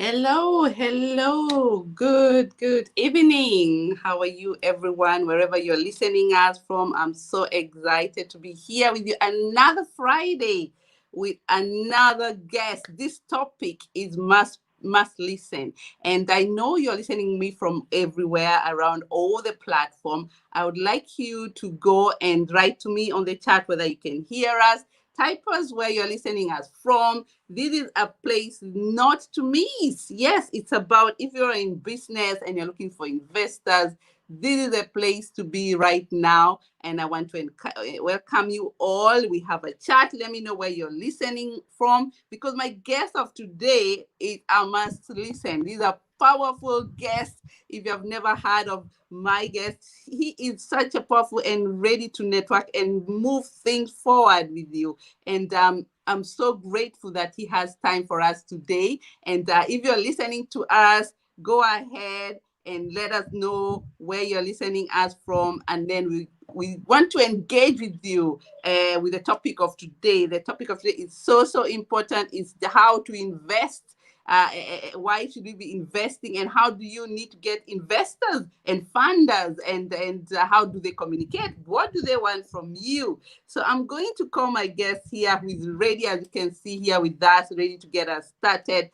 Hello, hello. Good evening. How are you, everyone? Wherever you're listening us from, I'm so excited to be here with you another Friday with another guest. This topic is must listen, and I know you're listening me from everywhere around all the platform. I would like you to go and write to me on the chat whether you can hear us. Type us where you're listening us from. This is a place not to miss. Yes, it's about if you're in business and you're looking for investors, this is a place to be right now. And I want to welcome you all. We have a chat. Let me know where you're listening from because my guest of today is a must listen. These are powerful guests. If you have never heard of my guest, he is such a powerful and ready to network and move things forward with you. And I'm so grateful that he has time for us today. And if you're listening to us, go ahead and let us know where you're listening us from. And then we want to engage with you with the topic of today. The topic of today is so important. It's how to invest. Why should we be investing, and how do you need to get investors and funders, and how do they communicate? What do they want from you? So I'm going to call my guest here who is ready, as you can see here with us, ready to get us started.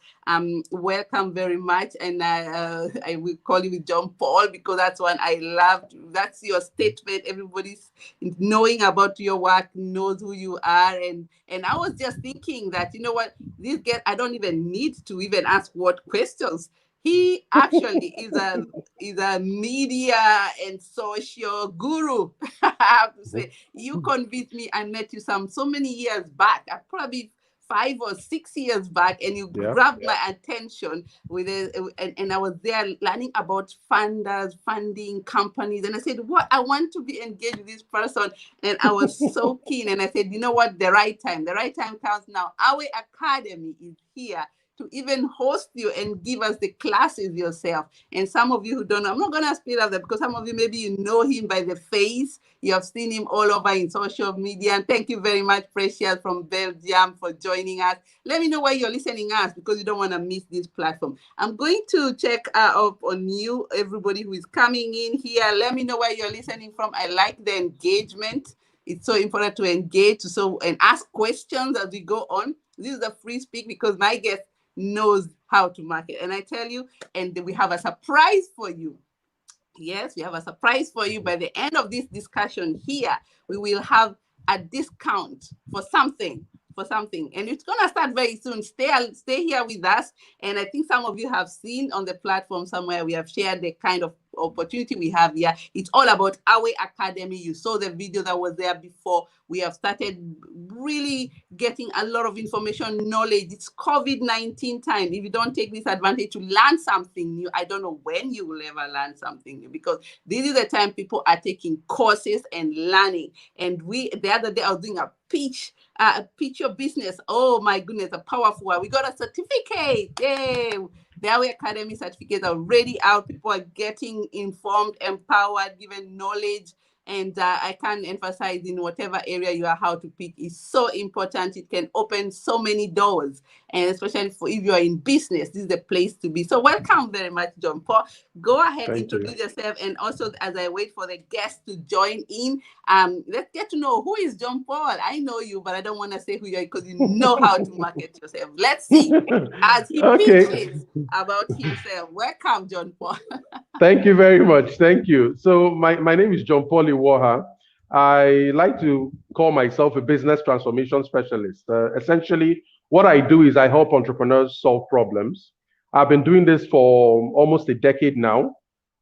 Welcome very much, and I will call you with John Paul because that's one I love. That's your statement. Everybody's knowing about your work, knows who you are, and I was just thinking that this guy, I don't even need to even ask what questions. He actually is a media and social guru. I have to say, you convinced me. I met you so many years back. I probably 5 or 6 years back, and you grabbed my attention with it, and I was there learning about funders, funding companies, and I said, "What? I want to be engaged with this person," and I was so keen, and I said, "You know what? The right time comes now. Our academy is here to even host you and give us the classes yourself." And some of you who don't know, I'm not going to speed up that because some of you, maybe you know him by the face. You have seen him all over in social media. And thank you very much, Precious from Belgium, for joining us. Let me know where you're listening us because you don't want to miss this platform. I'm going to check up on you, everybody who is coming in here. Let me know where you're listening from. I like the engagement. It's so important to engage and ask questions as we go on. This is a free speak because my guest knows how to market. And I tell you, and we have a surprise for you. Yes, we have a surprise for you. By the end of this discussion here, we will have a discount for something. And it's going to start very soon. Stay here with us. And I think some of you have seen on the platform somewhere, we have shared the kind of opportunity we have here. It's all about our academy. You saw the video that was there before. We have started really getting a lot of information, knowledge. It's COVID-19 time. If you don't take this advantage to learn something new, I don't know when you will ever learn something new, because this is the time people are taking courses and learning. And the other day I was doing a pitch your business. Oh my goodness, a powerful one. We got a certificate. Yay! The Our Academy certificates are already out. People are getting informed, empowered, given knowledge. And I can't emphasize in whatever area you are, how to pick is so important. It can open so many doors. And especially if you are in business, this is the place to be. So welcome very much, John Paul. Go ahead, introduce yourself. And also, as I wait for the guests to join in, let's get to know, who is John Paul? I know you, but I don't want to say who you are because you know how to market yourself. Let's see as he pitches about himself. Welcome, John Paul. Thank you very much. Thank you. So my name is John Paul Iwuoha. I like to call myself a business transformation specialist. Essentially, what I do is I help entrepreneurs solve problems. I've been doing this for almost a decade now.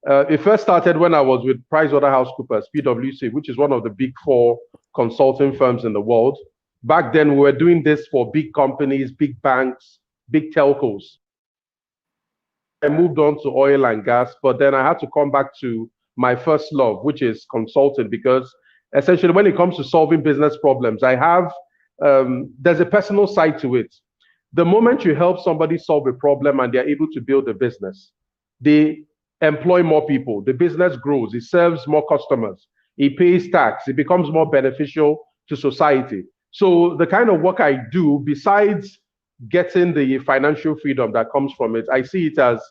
It first started when I was with PricewaterhouseCoopers, PwC, which is one of the big four consulting firms in the world. Back then, we were doing this for big companies, big banks, big telcos. I moved on to oil and gas, but then I had to come back to my first love, which is consulting, because essentially when it comes to solving business problems, there's a personal side to it. The moment you help somebody solve a problem and they're able to build a business, they employ more people, the business grows, it serves more customers, it pays tax, it becomes more beneficial to society. So the kind of work I do, besides getting the financial freedom that comes from it, I see it as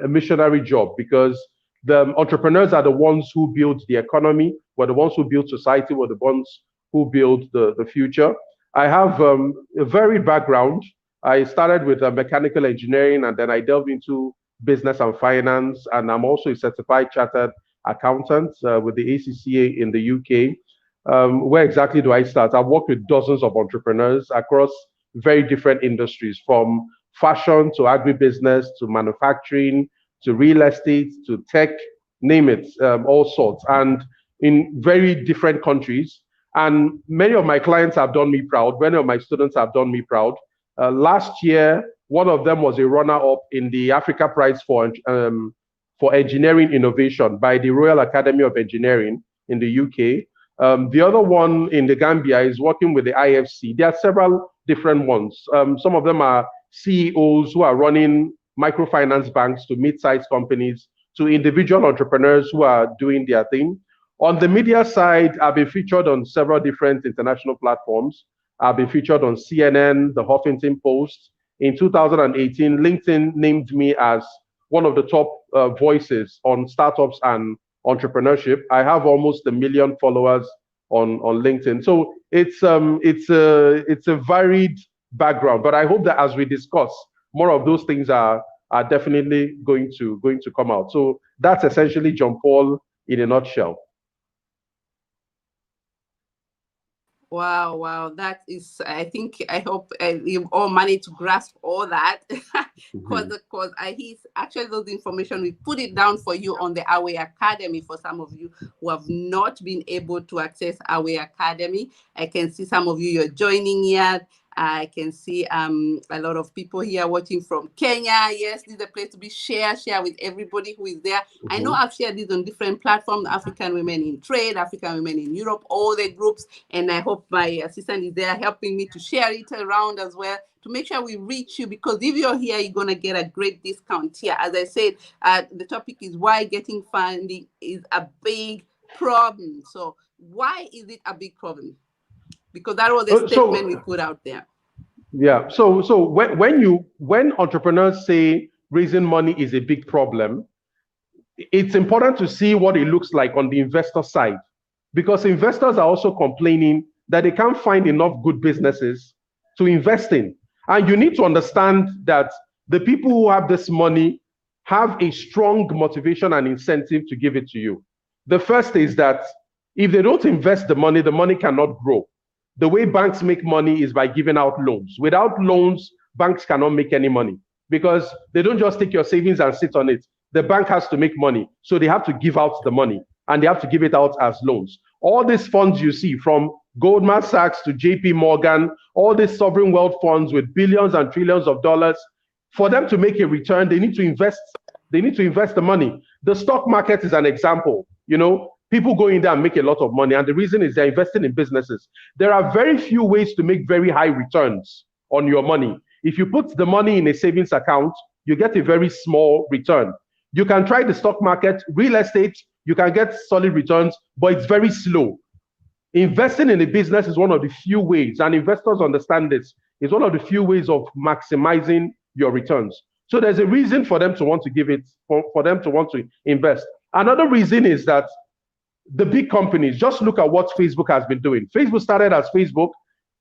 a missionary job, because the entrepreneurs are the ones who build the economy, we're the ones who build society, we're the ones who build the future. I have a varied background. I started with mechanical engineering, and then I delved into business and finance, and I'm also a certified chartered accountant with the ACCA in the UK. Where exactly do I start? I've worked with dozens of entrepreneurs across very different industries, from fashion to agribusiness to manufacturing to real estate to tech, name it, all sorts, and in very different countries. And many of my clients have done me proud. Many of my students have done me proud. Last year, one of them was a runner-up in the Africa Prize for Engineering Innovation by the Royal Academy of Engineering in the UK. The other one in the Gambia is working with the IFC. There are several different ones. Some of them are CEOs who are running microfinance banks to mid-sized companies, to individual entrepreneurs who are doing their thing. On the media side, I've been featured on several different international platforms. I've been featured on CNN, the Huffington Post. In 2018, LinkedIn named me as one of the top voices on startups and entrepreneurship. I have almost 1 million followers on LinkedIn. So it's a varied background. But I hope that as we discuss, more of those things are definitely going to come out. So that's essentially John Paul in a nutshell. Wow, wow. That is, I think, I hope you all managed to grasp all that. Because I he's actually those information, we put it down for you on the Away Academy for some of you who have not been able to access Away Academy. I can see some of you, you're joining here. I can see a lot of people here watching from Kenya. Yes, this is a place to be share with everybody who is there. I know I've shared this on different platforms, African Women in Trade, African Women in Europe, all the groups. And I hope my assistant is there helping me to share it around as well, to make sure we reach you, because if you're here, you're going to get a great discount here. As I said, the topic is why getting funding is a big problem. So why is it a big problem? Because that was a statement we put out there. Yeah. So when entrepreneurs say raising money is a big problem, it's important to see what it looks like on the investor side, because investors are also complaining that they can't find enough good businesses to invest in. And you need to understand that the people who have this money have a strong motivation and incentive to give it to you. The first is that if they don't invest the money cannot grow. The way banks make money is by giving out loans. Without loans, banks cannot make any money, because they don't just take your savings and sit on it. The bank has to make money. So they have to give out the money, and they have to give it out as loans. All these funds you see, from Goldman Sachs to JP Morgan, all these sovereign wealth funds with billions and trillions of dollars, for them to make a return, they need to invest. They need to invest the money. The stock market is an example. People go in there and make a lot of money, and the reason is they're investing in businesses. There are very few ways to make very high returns on your money. If you put the money in a savings account, you get a very small return. You can try the stock market, real estate, you can get solid returns, but it's very slow. Investing in a business is one of the few ways, and investors understand this, is one of the few ways of maximizing your returns. So there's a reason for them to want to give it, for them to want to invest. Another reason is that the big companies, just look at what Facebook has been doing. Facebook started as Facebook.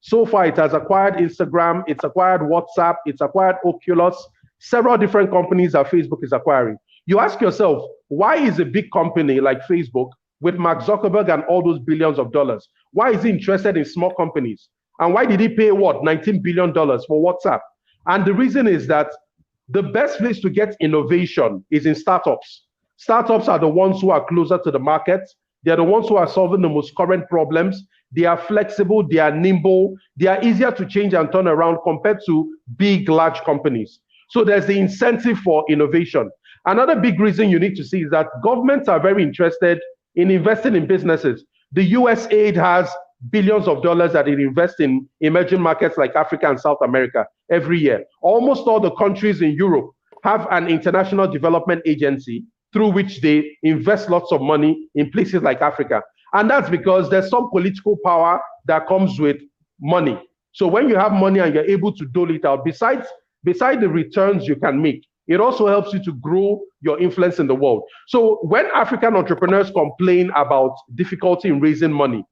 So far, it has acquired Instagram, it's acquired WhatsApp, it's acquired Oculus, several different companies that Facebook is acquiring. You ask yourself, why is a big company like Facebook, with Mark Zuckerberg and all those billions of dollars, why is he interested in small companies? And why did he pay what, $19 billion for WhatsApp? And the reason is that the best place to get innovation is in startups. Startups are the ones who are closer to the market. They're the ones who are solving the most current problems. They are flexible, they are nimble, they are easier to change and turn around compared to big, large companies. So there's the incentive for innovation. Another big reason you need to see is that governments are very interested in investing in businesses. The USAID has billions of dollars that it invests in emerging markets like Africa and South America every year. Almost all the countries in Europe have an international development agency through which they invest lots of money in places like Africa. And that's because there's some political power that comes with money. So when you have money and you're able to dole it out, besides the returns you can make, it also helps you to grow your influence in the world. So when African entrepreneurs complain about difficulty in raising money,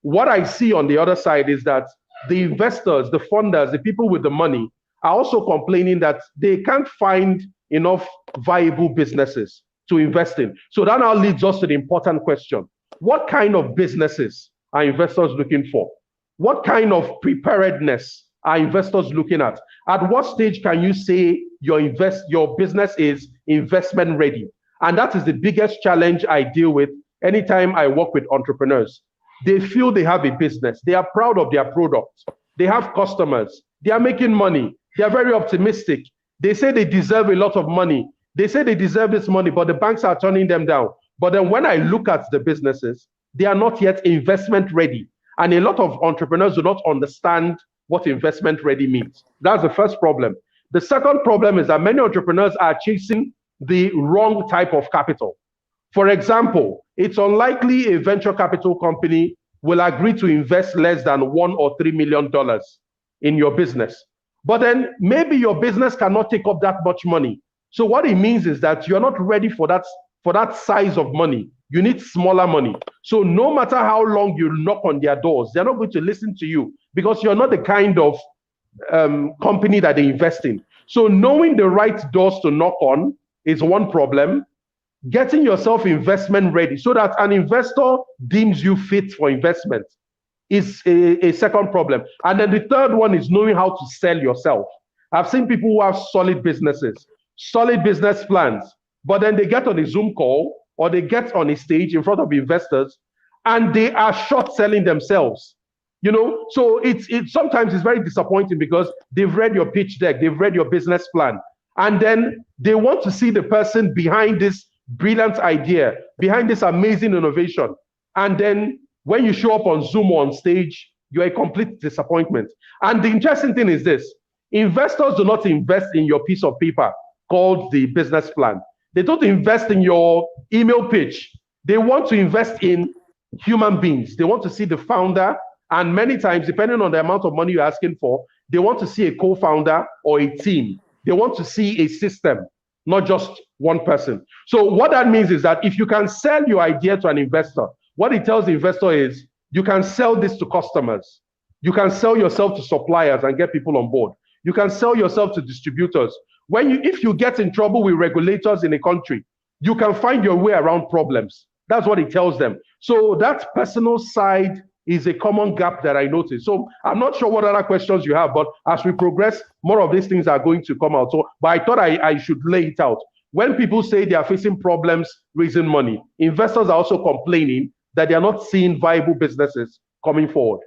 what I see on the other side is that the investors, the funders, the people with the money are also complaining that they can't find enough viable businesses to invest in. So that now leads us to the important question. What kind of businesses are investors looking for? What kind of preparedness are investors looking at? At what stage can you say your business is investment ready? And that is the biggest challenge I deal with anytime I work with entrepreneurs. They feel they have a business. They are proud of their product. They have customers. They are making money. They are very optimistic. They say they deserve a lot of money. They say they deserve this money, but the banks are turning them down. But then when I look at the businesses, they are not yet investment ready. And a lot of entrepreneurs do not understand what investment ready means. That's the first problem. The second problem is that many entrepreneurs are chasing the wrong type of capital. For example, it's unlikely a venture capital company will agree to invest less than $1 or $3 million in your business. But then maybe your business cannot take up that much money. So what it means is that you're not ready for that size of money. You need smaller money. So no matter how long you knock on their doors, they're not going to listen to you because you're not the kind of company that they invest in. So knowing the right doors to knock on is one problem. Getting yourself investment ready so that an investor deems you fit for investment is a second problem. And then the third one is knowing how to sell yourself. I've seen people who have solid businesses, solid business plans, but then they get on a Zoom call or they get on a stage in front of investors and they are short selling themselves. So it's sometimes it's very disappointing because they've read your pitch deck, they've read your business plan, and then they want to see the person behind this brilliant idea, behind this amazing innovation. And then when you show up on Zoom or on stage, you're a complete disappointment. And the interesting thing is this: investors do not invest in your piece of paper called the business plan. They don't invest in your email pitch. They want to invest in human beings. They want to see the founder. And many times, depending on the amount of money you're asking for, they want to see a co-founder or a team. They want to see a system, not just one person. So what that means is that if you can sell your idea to an investor, what it tells the investor is you can sell this to customers. You can sell yourself to suppliers and get people on board. You can sell yourself to distributors. If you get in trouble with regulators in a country, you can find your way around problems. That's what it tells them. So that personal side is a common gap that I noticed. So I'm not sure what other questions you have, but as we progress, more of these things are going to come out. So, but I thought I should lay it out. When people say they are facing problems raising money, investors are also complaining that they are not seeing viable businesses coming forward.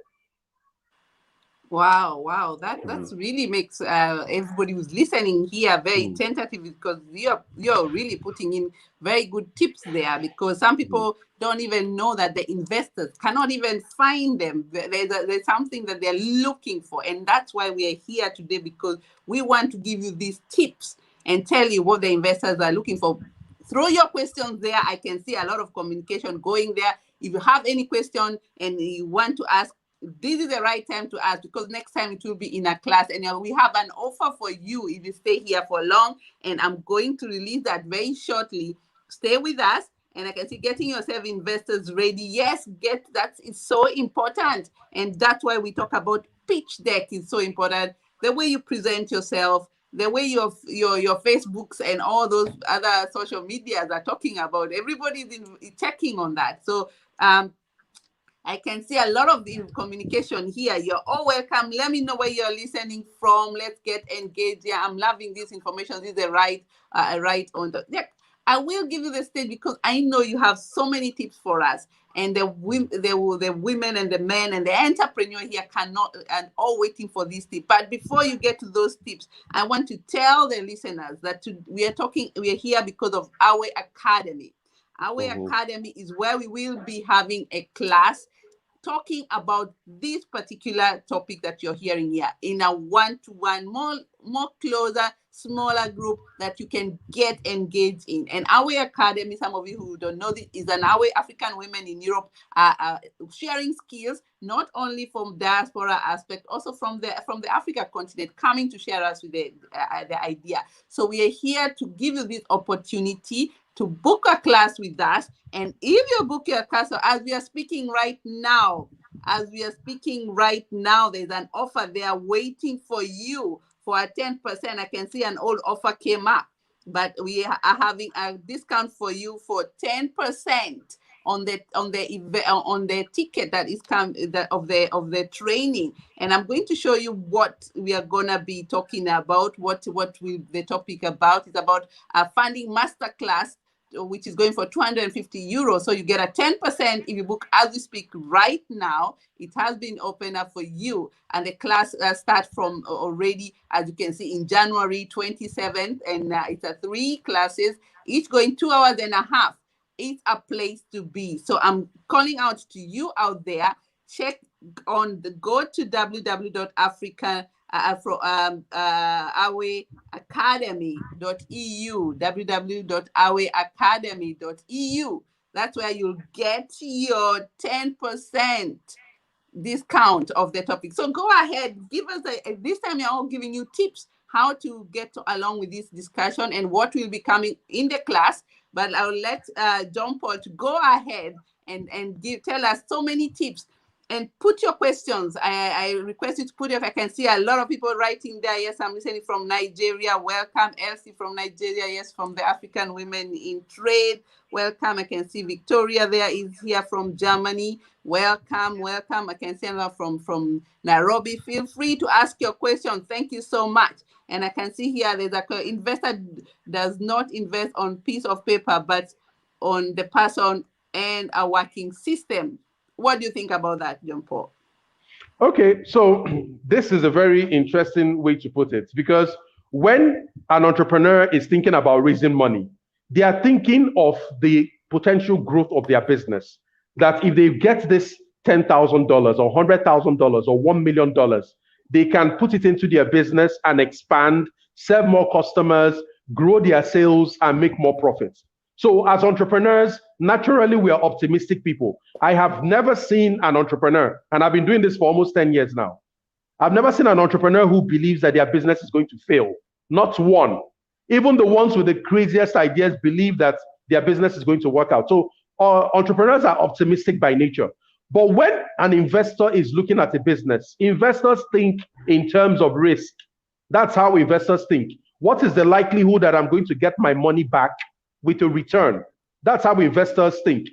Wow, that's really makes everybody who's listening here very tentative, because you're really putting in very good tips there, because some people don't even know that the investors cannot even find them. There's something that they're looking for, and that's why we are here today, because we want to give you these tips and tell you what the investors are looking for. Throw your questions there. I can see a lot of communication going there. If you have any question and you want to ask, this is the right time to ask, because next time it will be in a class, and we have an offer for you if you stay here for long, and I'm going to release that very shortly. Stay with us. And I can see getting yourself investors ready. Yes, that is so important. And that's why we talk about pitch deck is so important. The way you present yourself, the way your Facebooks and all those other social medias are talking about, everybody's checking on that. So I can see a lot of the communication here. You're all welcome. Let me know where you're listening from. Let's get engaged. Yeah, I'm loving this information. This is a right on the. Yeah, I will give you the stage because I know you have so many tips for us. And the women and the men and the entrepreneur here cannot and all waiting for these tips. But before you get to those tips, I want to tell the listeners that we are here because of our academy. Our academy is where we will be having a class talking about this particular topic that you're hearing here in a one-to-one, more closer, smaller group that you can get engaged in. And our academy, some of you who don't know this, is an our African women in Europe sharing skills, not only from diaspora aspect, also from the Africa continent, coming to share us with the idea. So we are here to give you this opportunity to book a class with us. And if you book your class, so as we are speaking right now, there's an offer there waiting for you for a 10%. I can see an old offer came up, but we are having a discount for you for 10% on the ticket that is of the training. And I'm going to show you what we are gonna be talking about. What the topic about is about a funding masterclass, which is going for 250 euros. So you get a 10% if you book as we speak right now. It has been opened up for you, and the class starts from already, as you can see, in January 27th, and it's a 3 classes, each going 2 hours and a half. It's a place to be. So I'm calling out to you out there. Check on go to www.africa awayacademy.eu, www.awayacademy.eu. That's where you'll get your 10% discount of the topic. So go ahead, give us this time we're all giving you tips how to get along with this discussion and what will be coming in the class. But I'll let John Paul to go ahead and tell us so many tips. And put your questions. I request you to put it. I can see a lot of people writing there. Yes, I'm listening from Nigeria. Welcome. Elsie from Nigeria. Yes, from the African Women in Trade. Welcome. I can see Victoria there is here from Germany. Welcome. I can see another from Nairobi. Feel free to ask your question. Thank you so much. And I can see here there's an investor does not invest on piece of paper, but on the person and a working system. What do you think about that, John Paul? Okay, so this is a very interesting way to put it, because when an entrepreneur is thinking about raising money, they are thinking of the potential growth of their business. That if they get this $10,000 or $100,000 or $1 million, they can put it into their business and expand, serve more customers, grow their sales, and make more profits. So as entrepreneurs, naturally, we are optimistic people. I have never seen an entrepreneur, and I've been doing this for almost 10 years now. I've never seen an entrepreneur who believes that their business is going to fail. Not one. Even the ones with the craziest ideas believe that their business is going to work out. So entrepreneurs are optimistic by nature. But when an investor is looking at a business, investors think in terms of risk. That's how investors think. What is the likelihood that I'm going to get my money back with a return? That's how investors think.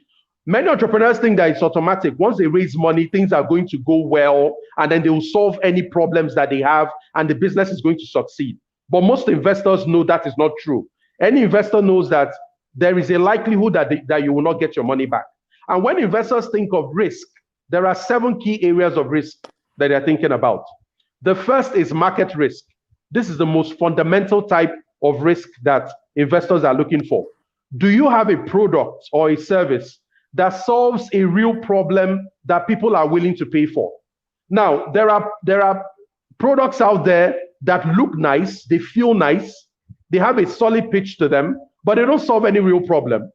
Many entrepreneurs think that it's automatic. Once they raise money, things are going to go well, and then they will solve any problems that they have, and the business is going to succeed. But most investors know that is not true. Any investor knows that there is a likelihood that you will not get your money back. And when investors think of risk, there are 7 key areas of risk that they're thinking about. The first is market risk. This is the most fundamental type of risk that investors are looking for. Do you have a product or a service that solves a real problem that people are willing to pay for? Now, there are products out there that look nice, they feel nice, they have a solid pitch to them, but they don't solve any real problem.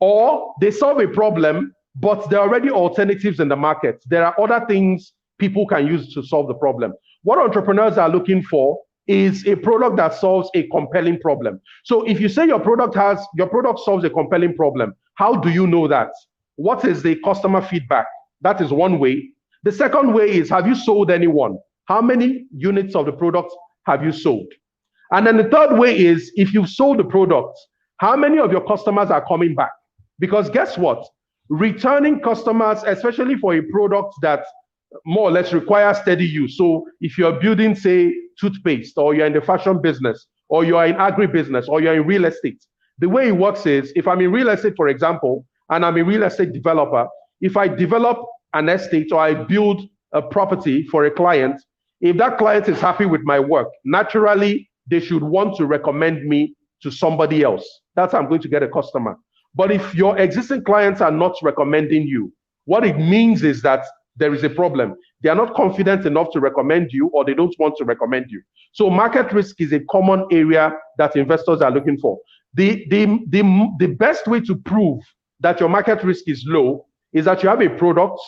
Or they solve a problem, but there are already alternatives in the market. There are other things people can use to solve the problem. What entrepreneurs are looking for is a product that solves a compelling problem. So if you say your product solves a compelling problem, how do you know that? What is the customer feedback? That is one way. The second way is, have you sold anyone? How many units of the product have you sold? And then the third way is, if you've sold the product, how many of your customers are coming back? Because guess what? Returning customers, especially for a product that more or less requires steady use. So if you're building, say, toothpaste, or you're in the fashion business, or you're in agribusiness, or you're in real estate, the way it works is, if I'm in real estate, for example, and I'm a real estate developer, if I develop an estate or I build a property for a client, if that client is happy with my work, naturally, they should want to recommend me to somebody else. That's how I'm going to get a customer. But if your existing clients are not recommending you, what it means is that there is a problem. They are not confident enough to recommend you, or they don't want to recommend you. So market risk is a common area that investors are looking for. The best way to prove that your market risk is low is that you have a product,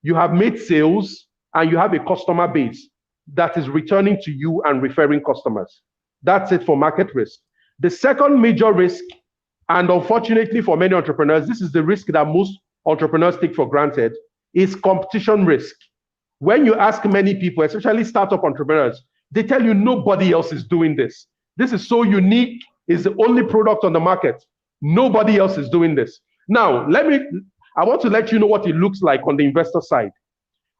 you have made sales, and you have a customer base that is returning to you and referring customers. That's it for market risk. The second major risk, and unfortunately for many entrepreneurs, this is the risk that most entrepreneurs take for granted, is competition risk. When you ask many people, especially startup entrepreneurs, they tell you nobody else is doing this. This is so unique. It's the only product on the market. Nobody else is doing this. Now, I want to let you know what it looks like on the investor side.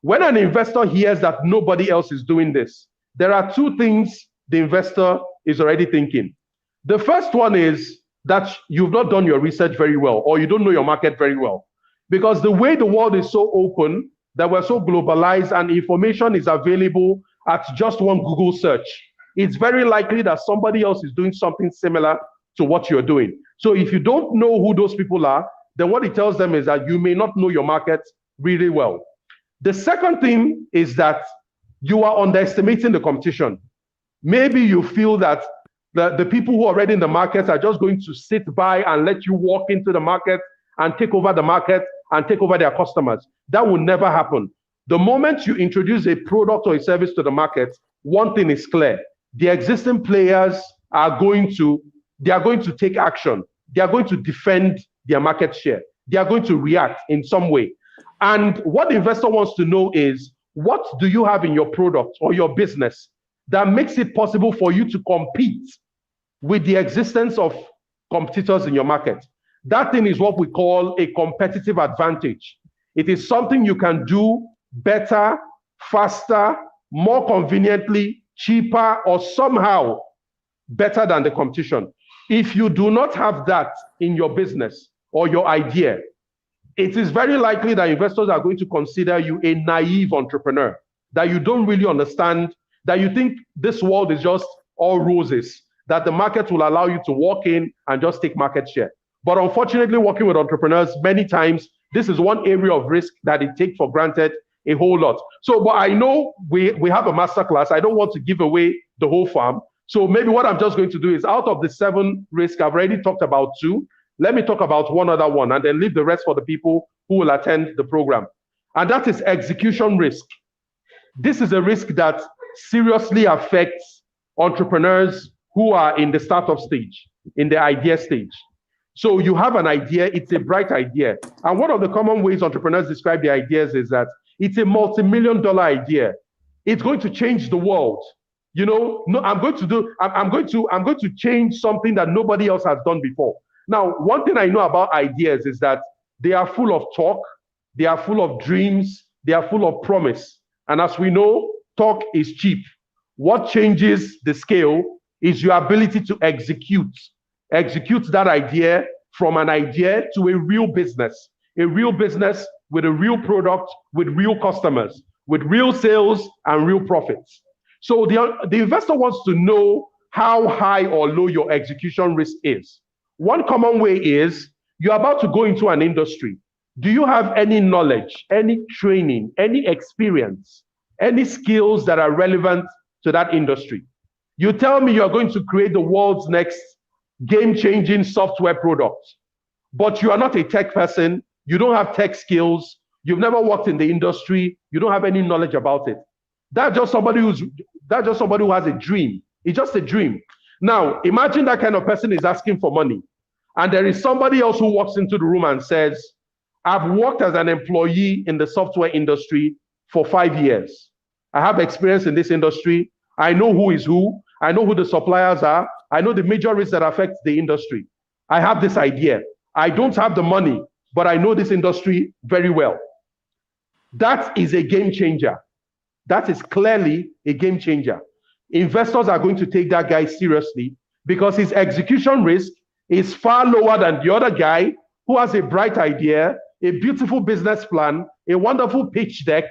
When an investor hears that nobody else is doing this, there are two things the investor is already thinking. The first one is that you've not done your research very well, or you don't know your market very well. Because the way the world is so open, that we're so globalized, and information is available at just one Google search, it's very likely that somebody else is doing something similar to what you're doing. So if you don't know who those people are, then what it tells them is that you may not know your market really well. The second thing is that you are underestimating the competition. Maybe you feel that the people who are already in the market are just going to sit by and let you walk into the market and take over the market and take over their customers. That will never happen. The moment you introduce a product or a service to the market, one thing is clear. The existing players are going to take action. They are going to defend their market share. They are going to react in some way. And what the investor wants to know is, what do you have in your product or your business that makes it possible for you to compete with the existence of competitors in your market? That thing is what we call a competitive advantage. It is something you can do better, faster, more conveniently, cheaper, or somehow better than the competition. If you do not have that in your business or your idea, it is very likely that investors are going to consider you a naive entrepreneur, that you don't really understand, that you think this world is just all roses, that the market will allow you to walk in and just take market share. But unfortunately, working with entrepreneurs, many times, this is one area of risk that they take for granted a whole lot. So, but I know we have a masterclass. I don't want to give away the whole farm. So maybe what I'm just going to do is, out of the 7 risks, I've already talked about 2. Let me talk about one other one and then leave the rest for the people who will attend the program. And that is execution risk. This is a risk that seriously affects entrepreneurs who are in the startup stage, in the idea stage. So you have an idea, it's a bright idea. And one of the common ways entrepreneurs describe their ideas is that it's a multi-million-dollar idea. It's going to change the world. You know, no, I'm going to change something that nobody else has done before. Now, one thing I know about ideas is that they are full of talk, they are full of dreams, they are full of promise. And as we know, talk is cheap. What changes the scale is your ability to execute that idea from an idea to a real business with a real product, with real customers, with real sales and real profits. So the investor wants to know how high or low your execution risk is. One common way is, you're about to go into an industry. Do you have any knowledge, any training, any experience, any skills that are relevant to that industry? You tell me you're going to create the world's next game-changing software product, but you are not a tech person, you don't have tech skills, you've never worked in the industry, you don't have any knowledge about it. That's just somebody who has a dream. It's just a dream. Now, imagine that kind of person is asking for money, and there is somebody else who walks into the room and says, I've worked as an employee in the software industry for 5 years. I have experience in this industry. I know who is who. I know who the suppliers are. I know the major risks that affect the industry. I have this idea. I don't have the money, but I know this industry very well. That is a game changer. That is clearly a game changer. Investors are going to take that guy seriously because his execution risk is far lower than the other guy who has a bright idea, a beautiful business plan, a wonderful pitch deck,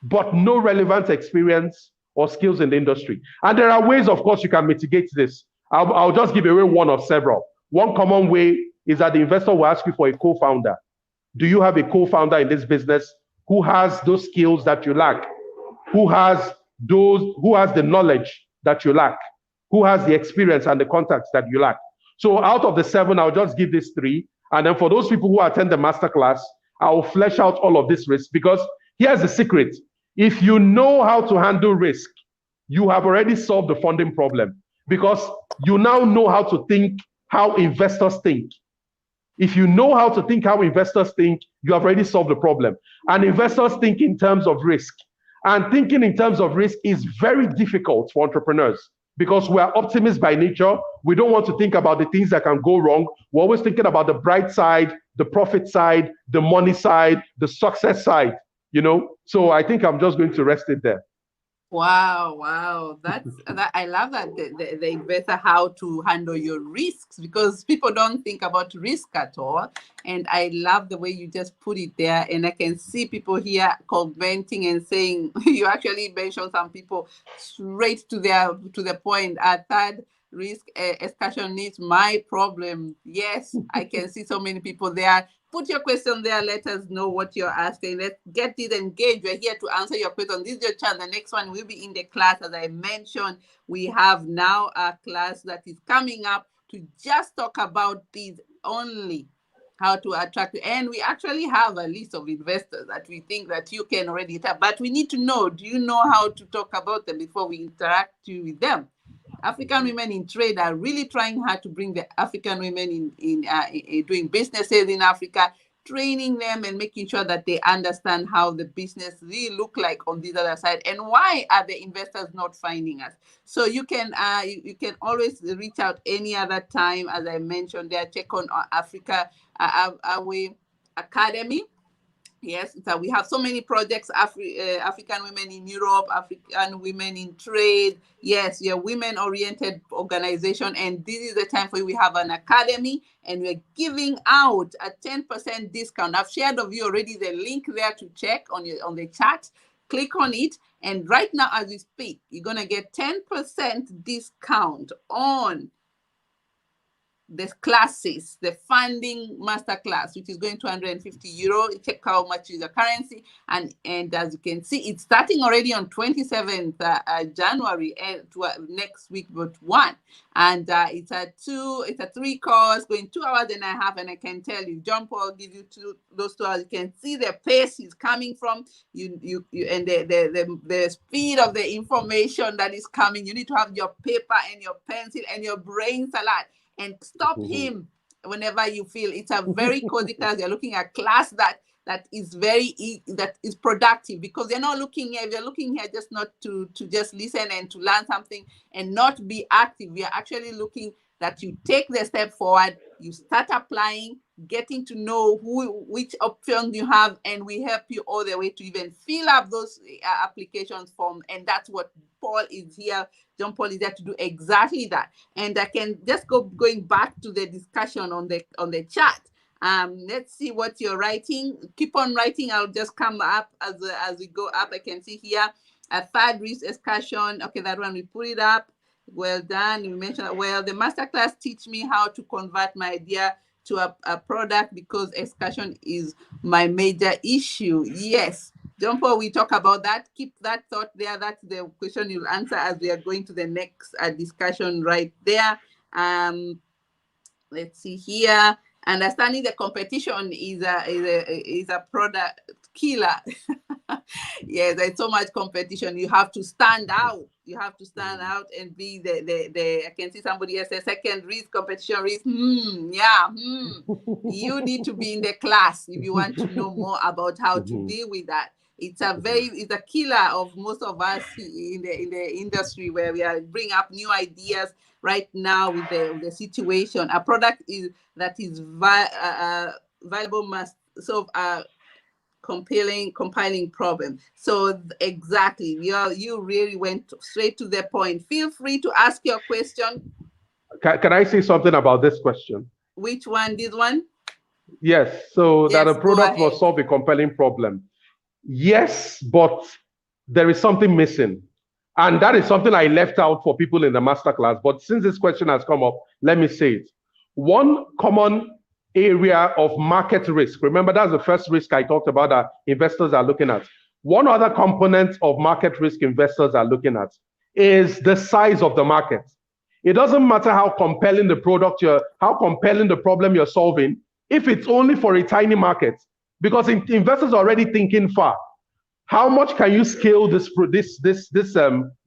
but no relevant experience or skills in the industry. And there are ways, of course, you can mitigate this. I'll just give away one of several. One common way is that the investor will ask you for a co-founder. Do you have a co-founder in this business who has those skills that you lack, who has the knowledge that you lack, who has the experience and the contacts that you lack. So out of the 7, I'll just give these 3. And then for those people who attend the masterclass, I'll flesh out all of this risk, because here's the secret. If you know how to handle risk, you have already solved the funding problem, because you now know how to think how investors think. If you know how to think how investors think, you have already solved the problem. And investors think in terms of risk. And thinking in terms of risk is very difficult for entrepreneurs, because we are optimists by nature. We don't want to think about the things that can go wrong. We're always thinking about the bright side, the profit side, the money side, the success side, you know? So I think I'm just going to rest it there. Wow. That I love that the investor, how to handle your risks, because people don't think about risk at all. And I love the way you just put it there. And I can see people here commenting and saying, you actually mentioned some people straight to the point. A third risk excursion needs my problem. Yes, I can see so many people there. Put your question there. Let us know what you're asking. Let's get it engaged. We're here to answer your question. This is your chance. The next one will be in the class. As I mentioned, we have now a class that is coming up to just talk about these only, how to attract. And we actually have a list of investors that we think that you can already tap. But we need to know, do you know how to talk about them before we interact with them? African women in trade are really trying hard to bring the African women in doing businesses in Africa, training them and making sure that they understand how the business really look like on the other side, and why are the investors not finding us. So you can always reach out any other time. As I mentioned there, check on Africa Away Academy. Yes, so we have so many projects, African women in Europe, African women in trade. Yes, we are women-oriented organization, and this is the time for you. We have an academy, and we're giving out a 10% discount. I've shared with you already the link there to check on the chat. Click on it, and right now as we speak, you're going to get 10% discount on the classes, the funding masterclass, which is going to €250. Check how much is the currency, and as you can see, it's starting already on 27th January to next week, but 1, and it's a 3 course going 2 hours and a half. And I can tell you, John Paul give you those 2 hours. You can see the pace he's coming from. You and the speed of the information that is coming. You need to have your paper and your pencil and your brain salad, and stop him whenever you feel. It's a very cozy class. You're looking at class that is that is productive, because they're not looking here. They're looking here just not to just listen and to learn something and not be active. We are actually looking that you take the step forward, you start applying, getting to know which options you have, and we help you all the way to even fill up those applications form. And that's what Paul is here. John Paul is there to do exactly that. And I can just going back to the discussion on the chat. Let's see what you're writing. Keep on writing. I'll just come up as we go up. I can see here a third risk excursion. Okay, that one we put it up. Well done. You mentioned, well, the masterclass teach me how to convert my idea to a product, because excursion is my major issue. Yes, John Paul, we talk about that. Keep that thought there. That's the question you'll answer as we are going to the next discussion right there. Let's see here. Understanding the competition is a product killer. Yes, there's so much competition. You have to stand out. You have to stand out and be the I can see somebody else say second risk, competition risk. You need to be in the class if you want to know more about how to deal with that. It's a killer of most of us in the industry, where we are bring up new ideas right now with the situation. A product that is viable must solve a compiling problem. So exactly, you really went straight to the point. Feel free to ask your question. Can I say something about this question? Which one? This one? Yes. So that a product must solve a compelling problem. Yes, but there is something missing. And that is something I left out for people in the masterclass. But since this question has come up, let me say it. One common area of market risk. Remember, that's the first risk I talked about that investors are looking at. One other component of market risk investors are looking at is the size of the market. It doesn't matter how compelling the product how compelling the problem you're solving, if it's only for a tiny market, because investors are already thinking far. How much can you scale this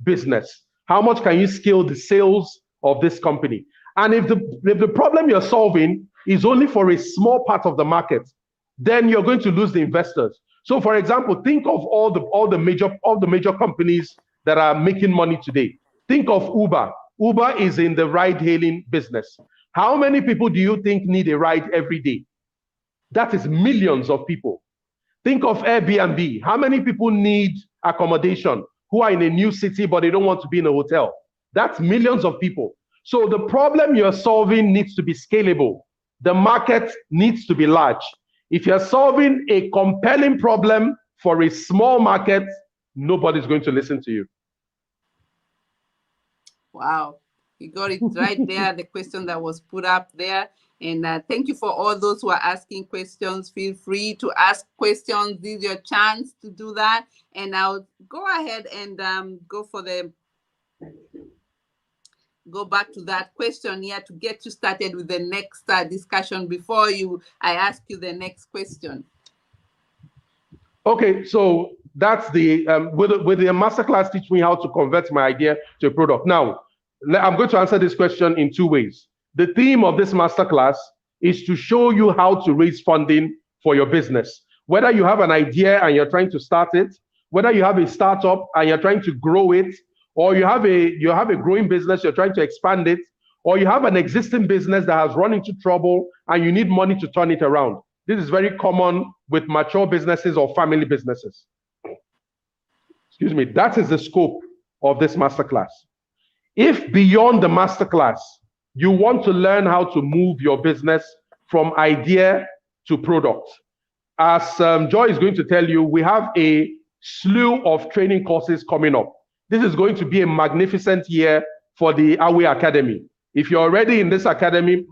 business? How much can you scale the sales of this company? And if the problem you're solving is only for a small part of the market, then you're going to lose the investors. So, for example, think of all the major companies that are making money today. Think of Uber. Uber is in the ride-hailing business. How many people do you think need a ride every day? That is millions of people. Think of Airbnb. How many people need accommodation who are in a new city but they don't want to be in a hotel? That's millions of people. So the problem you're solving needs to be scalable. The market needs to be large. If you're solving a compelling problem for a small market, nobody's going to listen to you. Wow, you got it right there, the question that was put up there. And thank you for all those who are asking questions. Feel free to ask questions. This is your chance to do that. And I'll go ahead and go back to that question here to get you started with the next discussion before I ask you the next question. Okay, so that's the with the masterclass, teach me how to convert my idea to a product. Now, I'm going to answer this question in two ways. The theme of this masterclass is to show you how to raise funding for your business. Whether you have an idea and you're trying to start it, whether you have a startup and you're trying to grow it, or you have a growing business, you're trying to expand it, or you have an existing business that has run into trouble and you need money to turn it around. This is very common with mature businesses or family businesses. Excuse me, that is the scope of this masterclass. If beyond the masterclass, you want to learn how to move your business from idea to product, as Joy is going to tell you, we have a slew of training courses coming up. This is going to be a magnificent year for the Iwuoha Academy. If you're already in this academy,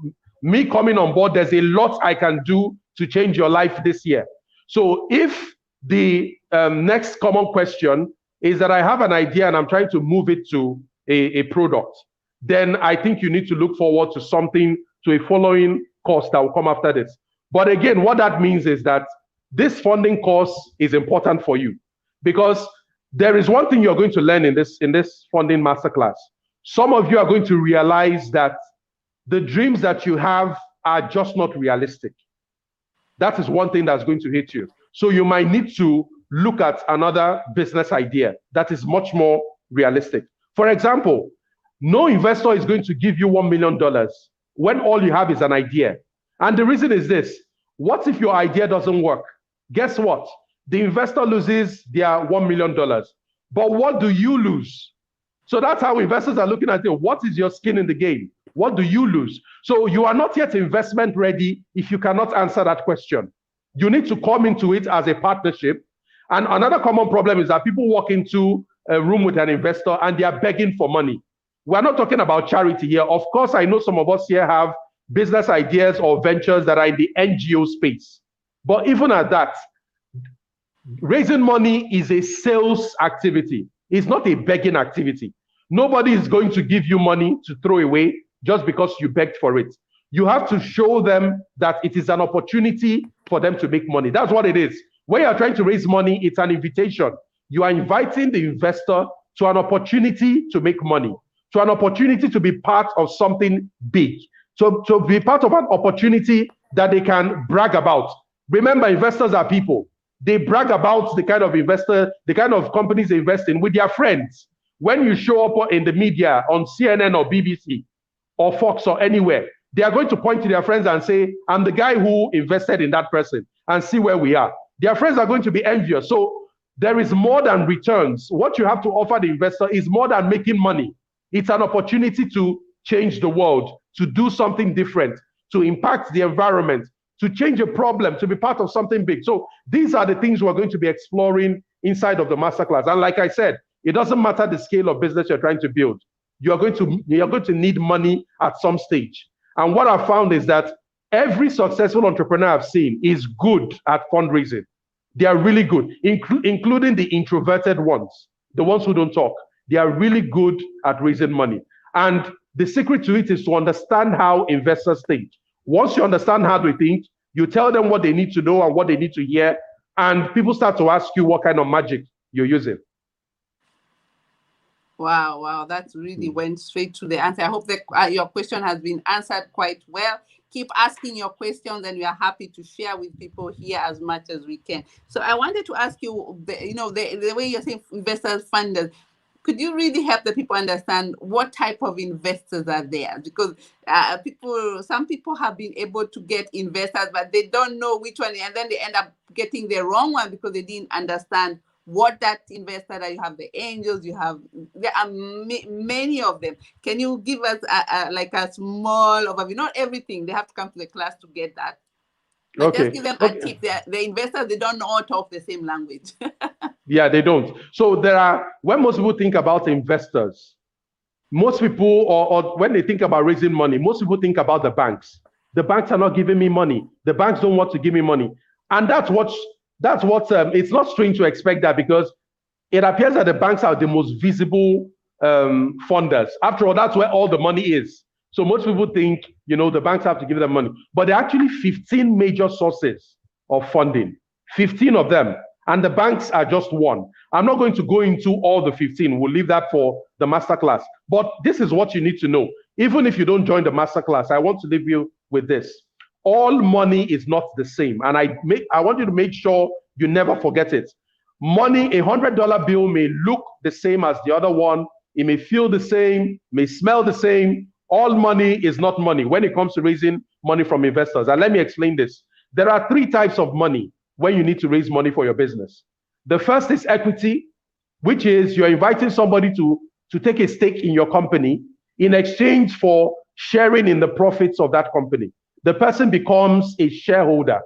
me coming on board, there's a lot I can do to change your life this year. So if the next common question is that I have an idea and I'm trying to move it to a product, then I think you need to look forward to a following course that will come after this. But again, what that means is that this funding course is important for you, because there is one thing you're going to learn in this funding masterclass. Some of you are going to realize that the dreams that you have are just not realistic. That is one thing that's going to hit you. So you might need to look at another business idea that is much more realistic. For example, no investor is going to give you $1 million when all you have is an idea. And the reason is this: what if your idea doesn't work? Guess what? The investor loses their $1 million. But what do you lose? So that's how investors are looking at it. What is your skin in the game? What do you lose? So you are not yet investment ready if you cannot answer that question. You need to come into it as a partnership. And another common problem is that people walk into a room with an investor and they are begging for money. We're not talking about charity here. Of course, I know some of us here have business ideas or ventures that are in the NGO space. But even at that, raising money is a sales activity. It's not a begging activity. Nobody is going to give you money to throw away just because you begged for it. You have to show them that it is an opportunity for them to make money. That's what it is. When you're trying to raise money, it's an invitation. You are inviting the investor to an opportunity to make money, to an opportunity to be part of something big, to be part of an opportunity that they can brag about. Remember, investors are people. They brag about the kind of investor, the kind of companies they invest in with their friends. When you show up in the media on CNN or BBC or Fox or anywhere, they are going to point to their friends and say, I'm the guy who invested in that person, and see where we are. Their friends are going to be envious. So there is more than returns. What you have to offer the investor is more than making money. It's an opportunity to change the world, to do something different, to impact the environment, to change a problem, to be part of something big. So these are the things we're going to be exploring inside of the masterclass. And like I said, it doesn't matter the scale of business you're trying to build. You're going to need money at some stage. And what I found is that Every successful entrepreneur I've seen is good at fundraising. They are really good, including the introverted ones, the ones who don't talk. They are really good at raising money. And the secret to it is to understand how investors think. Once you understand how they think, you tell them what they need to know and what they need to hear, and people start to ask you what kind of magic you're using. Wow, wow, that really went straight to the answer. I hope that your question has been answered quite well. Keep asking your questions, and we are happy to share with people here as much as we can. So I wanted to ask you, the way you're saying investors, funders, could you really help the people understand what type of investors are there? Because some people have been able to get investors, but they don't know which one, and then they end up getting the wrong one because they didn't understand what that investor that you have. The angels, there are many of them. Can you give us a small overview? Not everything, they have to come to the class to get that, but just give them a tip. The investors, they don't all talk the same language. Yeah, they don't. So when most people think about investors, most people, or when they think about raising money, most people think about the banks. The banks are not giving me money. The banks don't want to give me money. And that's what it's not strange to expect that, because it appears that the banks are the most visible funders. After all, that's where all the money is. So most people think, the banks have to give them money. But there are actually 15 major sources of funding, 15 of them. And the banks are just one. I'm not going to go into all the 15. We'll leave that for the masterclass. But this is what you need to know. Even if you don't join the masterclass, I want to leave you with this. All money is not the same. And I want you to make sure you never forget it. Money, a $100 bill may look the same as the other one. It may feel the same, may smell the same. All money is not money when it comes to raising money from investors. And let me explain this. There are 3 types of money when you need to raise money for your business. The first is equity, which is you're inviting somebody to take a stake in your company in exchange for sharing in the profits of that company. The person becomes a shareholder.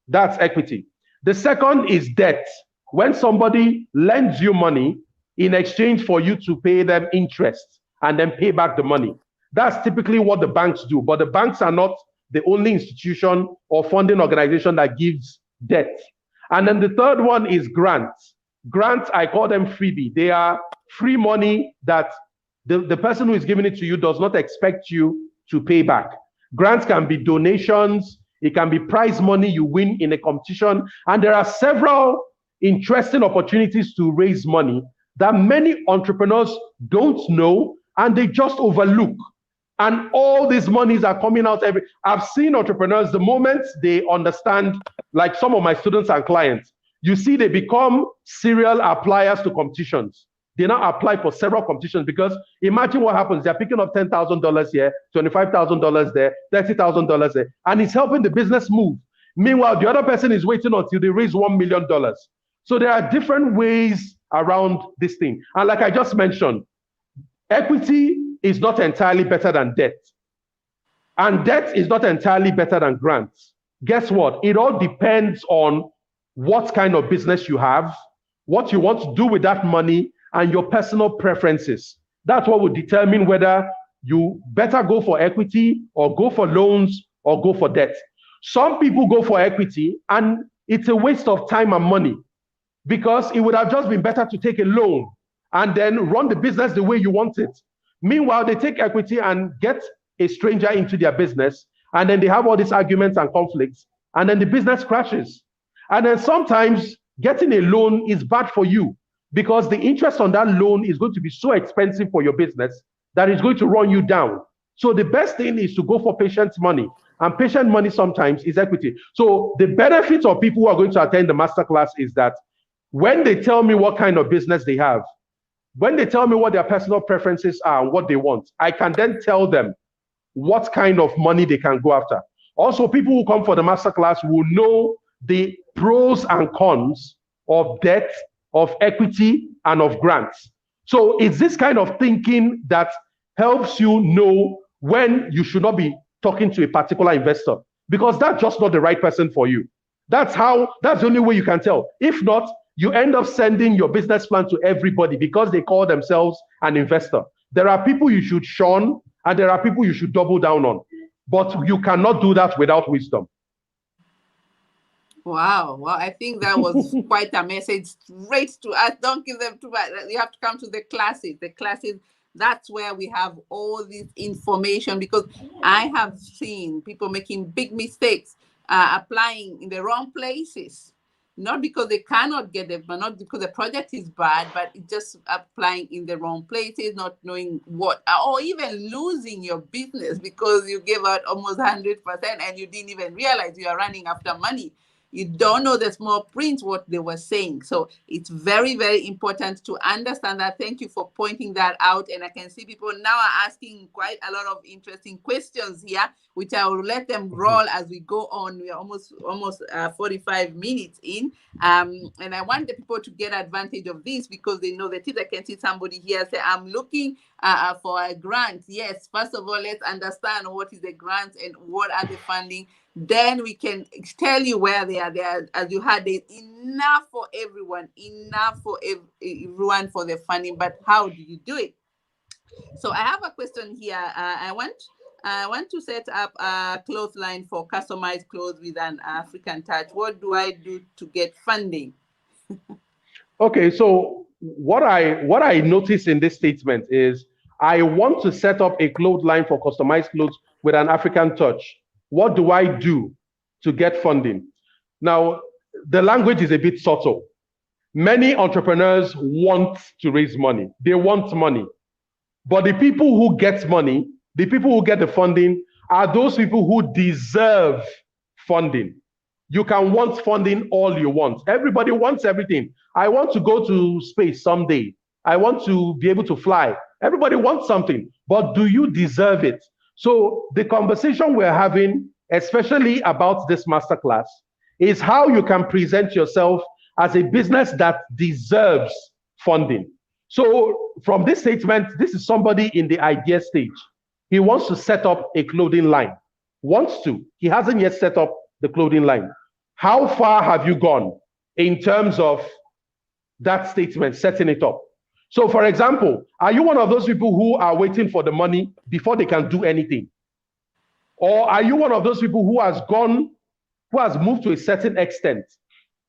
That's equity. The second is debt. When somebody lends you money in exchange for you to pay them interest and then pay back the money. That's typically what the banks do. But the banks are not the only institution or funding organization that gives debt. And then the third one is grants. Grants, I call them freebie. They are free money that the person who is giving it to you does not expect you to pay back. Grants can be donations. It can be prize money you win in a competition. And there are several interesting opportunities to raise money that many entrepreneurs don't know and they just overlook. And all these monies are coming out I've seen entrepreneurs, the moment they understand, like some of my students and clients, you see they become serial appliers to competitions. They now apply for several competitions because imagine what happens. They're picking up $10,000 here, $25,000 there, $30,000 there, and it's helping the business move. Meanwhile, the other person is waiting until they raise $1 million. So there are different ways around this thing. And like I just mentioned, equity is not entirely better than debt. And debt is not entirely better than grants. Guess what? It all depends on what kind of business you have, what you want to do with that money, and your personal preferences. That's what will determine whether you better go for equity or go for loans or go for debt. Some people go for equity and it's a waste of time and money because it would have just been better to take a loan and then run the business the way you want it. Meanwhile, they take equity and get a stranger into their business, and then they have all these arguments and conflicts, and then the business crashes. And then sometimes getting a loan is bad for you because the interest on that loan is going to be so expensive for your business that it's going to run you down. So the best thing is to go for patient money, and patient money sometimes is equity. So the benefit of people who are going to attend the masterclass is that when they tell me what kind of business they have, when they tell me what their personal preferences are and what they want, I can then tell them what kind of money they can go after. Also, people who come for the masterclass will know the pros and cons of debt, of equity, and of grants. So it's this kind of thinking that helps you know when you should not be talking to a particular investor, because that's just not the right person for you. That's the only way you can tell. If not, you end up sending your business plan to everybody because they call themselves an investor. There are people you should shun and there are people you should double down on. but you cannot do that without wisdom. Wow. Well, I think that was quite a message straight to us. Don't give them too much. You have to come to the classes. The classes, that's where we have all this information, because I have seen people making big mistakes, applying in the wrong places. Not because they cannot get it, but not because the project is bad, but it's just applying in the wrong places, not knowing what, or even losing your business because you gave out almost 100% and you didn't even realize you are running after money. You don't know the small print what they were saying. So it's very, very important to understand that. Thank you for pointing that out. And I can see people now are asking quite a lot of interesting questions here, which I will let them roll as we go on. We are almost 45 minutes in. And I want the people to get advantage of this, because they know the tips. I can see somebody here say, I'm looking for a grant. Yes, first of all, let's understand what is the grant and what are the funding. Then we can tell you where they are. There, as you had, there's enough for everyone, enough for everyone for the funding. But how do you do it? So I have a question here. I want to set up a cloth line for customized clothes with an African touch. What do I do to get funding? Okay, so what I notice in this statement is, I want to set up a cloth line for customized clothes with an African touch. What do I do to get funding? Now, the language is a bit subtle. Many entrepreneurs want to raise money. They want money. But the people who get money, the people who get the funding, are those people who deserve funding. You can want funding all you want. Everybody wants everything. I want to go to space someday. I want to be able to fly. Everybody wants something, but do you deserve it? So the conversation we're having, especially about this masterclass, is how you can present yourself as a business that deserves funding. So from this statement, this is somebody in the idea stage. He wants to set up a clothing line. Wants to. He hasn't yet set up the clothing line. How far have you gone in terms of that statement, setting it up? So for example, are you one of those people who are waiting for the money before they can do anything? Or are you one of those people who has moved to a certain extent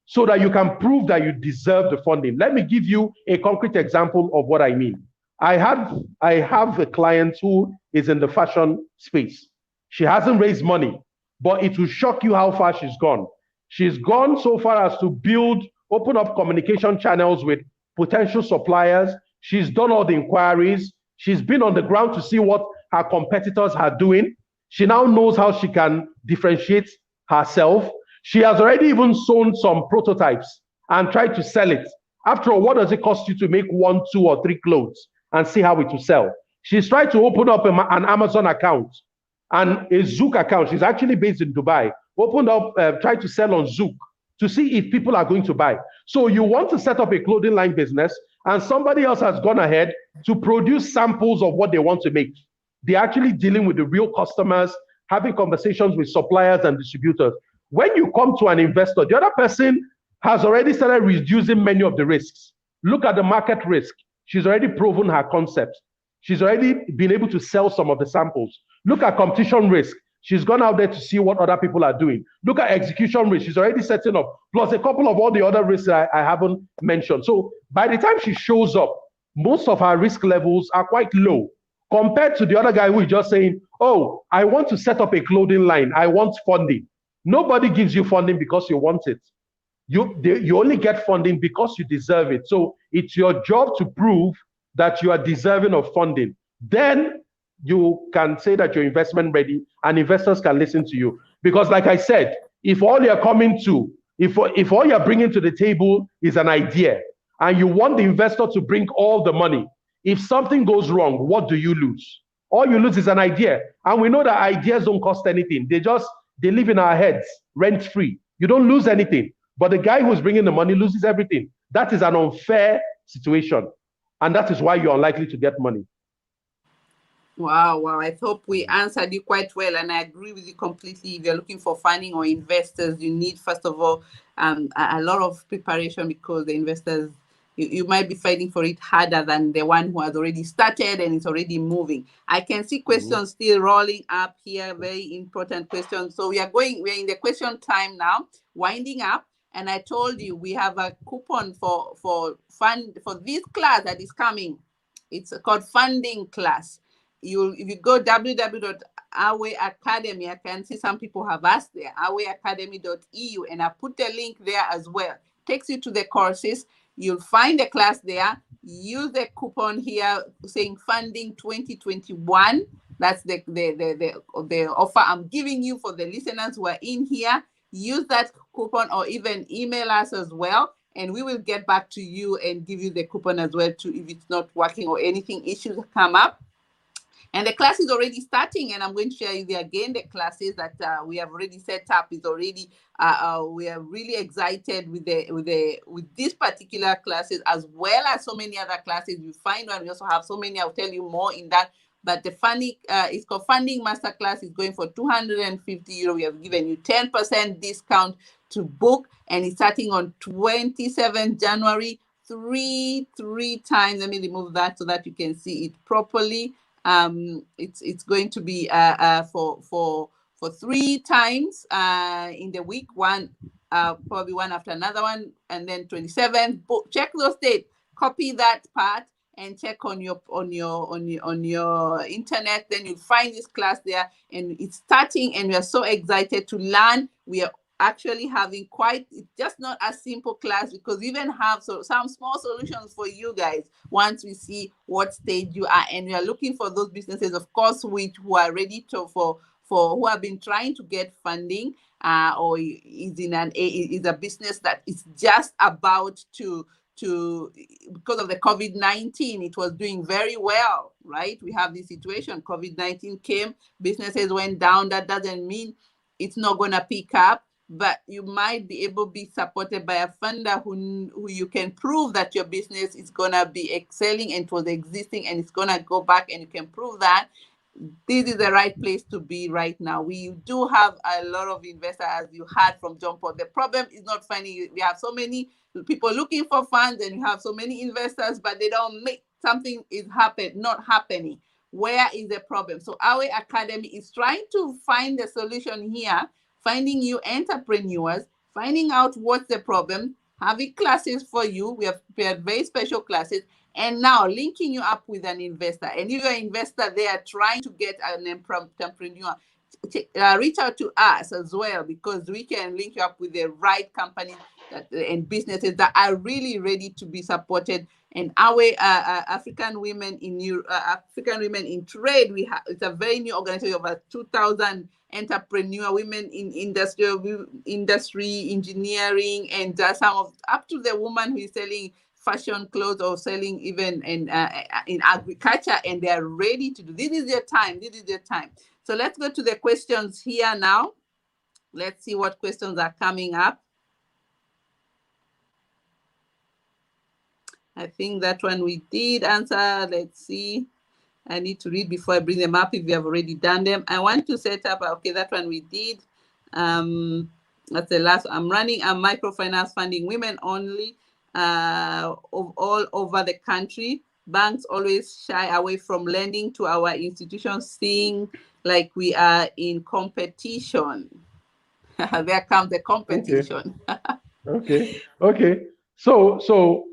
so that you can prove that you deserve the funding? Let me give you a concrete example of what I mean. I have a client who is in the fashion space. She hasn't raised money, but it will shock you how far she's gone. She's gone so far as to open up communication channels with potential suppliers. She's done all the inquiries. She's been on the ground to see what her competitors are doing. She now knows how she can differentiate herself. She has already even sold some prototypes and tried to sell it. After all, what does it cost you to make 1, 2, or 3 clothes and see how it will sell? She's tried to open up an Amazon account and a Zook account. She's actually based in Dubai. Tried to sell on Zook to see if people are going to buy. So you want to set up a clothing line business, and somebody else has gone ahead to produce samples of what they want to make. They're actually dealing with the real customers, having conversations with suppliers and distributors. When you come to an investor, the other person has already started reducing many of the risks. Look at the market risk. She's already proven her concept. She's already been able to sell some of the samples. Look at competition risk. She's gone out there to see what other people are doing. Look at execution risk. She's already setting up, plus a couple of all the other risks I haven't mentioned. So by the time she shows up, most of her risk levels are quite low compared to the other guy who is just saying, oh, I want to set up a clothing line. I want funding. Nobody gives you funding because you want it. You only get funding because you deserve it. So it's your job to prove that you are deserving of funding. Then you can say that you're investment ready and investors can listen to you. Because like I said, if all you're all you're bringing to the table is an idea and you want the investor to bring all the money, if something goes wrong, what do you lose? All you lose is an idea. And we know that ideas don't cost anything. They live in our heads rent free. You don't lose anything. But the guy who's bringing the money loses everything. That is an unfair situation. And that is why you're unlikely to get money. Wow. I hope we answered you quite well, and I agree with you completely. If you're looking for funding or investors, you need, first of all, a lot of preparation, because the investors you might be fighting for it harder than the one who has already started and is already moving. I can see Mhm. questions still rolling up here, very important questions. So we're in the question time now, winding up. And I told you we have a coupon for fund for this class that is coming. It's called funding class. If you go www.awayacademy, I can see some people have asked there, awayacademy.eu, and I put the link there as well. Takes you to the courses. You'll find the class there. Use the coupon here saying funding 2021. That's the offer I'm giving you for the listeners who are in here. Use that coupon or even email us as well, and we will get back to you and give you the coupon as well too if it's not working or anything issues come up. And the class is already starting, and I'm going to share you again the classes that we have already set up. Is already we are really excited with these particular classes as well as so many other classes. You find one. We also have so many. I'll tell you more in that. But the funding it's called Funding Masterclass. Is going for €250. We have given you 10% discount to book, and it's starting on 27th January. Three times. Let me remove that so that you can see it properly. It's going to be for 3 times in the week, one probably one after another one, and then 27th. Check those dates, copy that part, and check on your internet. Then you'll find this class there, and it's starting, and we are so excited to learn. We are actually having it's just not a simple class, because we even have some small solutions for you guys once we see what stage you are, and we are looking for those businesses, of course, who are ready for who have been trying to get funding, or is a business that is just about to because of the COVID-19, it was doing very well, right? We have this situation. COVID-19 came, businesses went down. That doesn't mean it's not going to pick up, but you might be able to be supported by a funder who you can prove that your business is going to be excelling and it was existing and it's going to go back, and you can prove that. This is the right place to be right now. We do have a lot of investors, as you heard from John Paul. The problem is not finding. We have so many people looking for funds, and you have so many investors, but they don't make something not happening. Where is the problem? So our academy is trying to find the solution here, finding you entrepreneurs, finding out what's the problem, having classes for you. We have prepared very special classes, and now linking you up with an investor. And if you're an investor, they are trying to get an entrepreneur. Reach out to us as well, because we can link you up with the right company and businesses that are really ready to be supported. And our African women in trade, it's a very new organization of over 2,000 entrepreneur women in industry, engineering, and some of up to the woman who is selling fashion clothes or selling even in agriculture, and they are ready to do. This is their time. So let's go to the questions here now. Let's see what questions are coming up. I think that one we did answer. Let's see. I need to read before I bring them up if we have already done them. I want to set up, okay, that one we did. That's the last. I'm running a microfinance funding women only all over the country. Banks always shy away from lending to our institutions, seeing like we are in competition. There comes the competition. Okay. So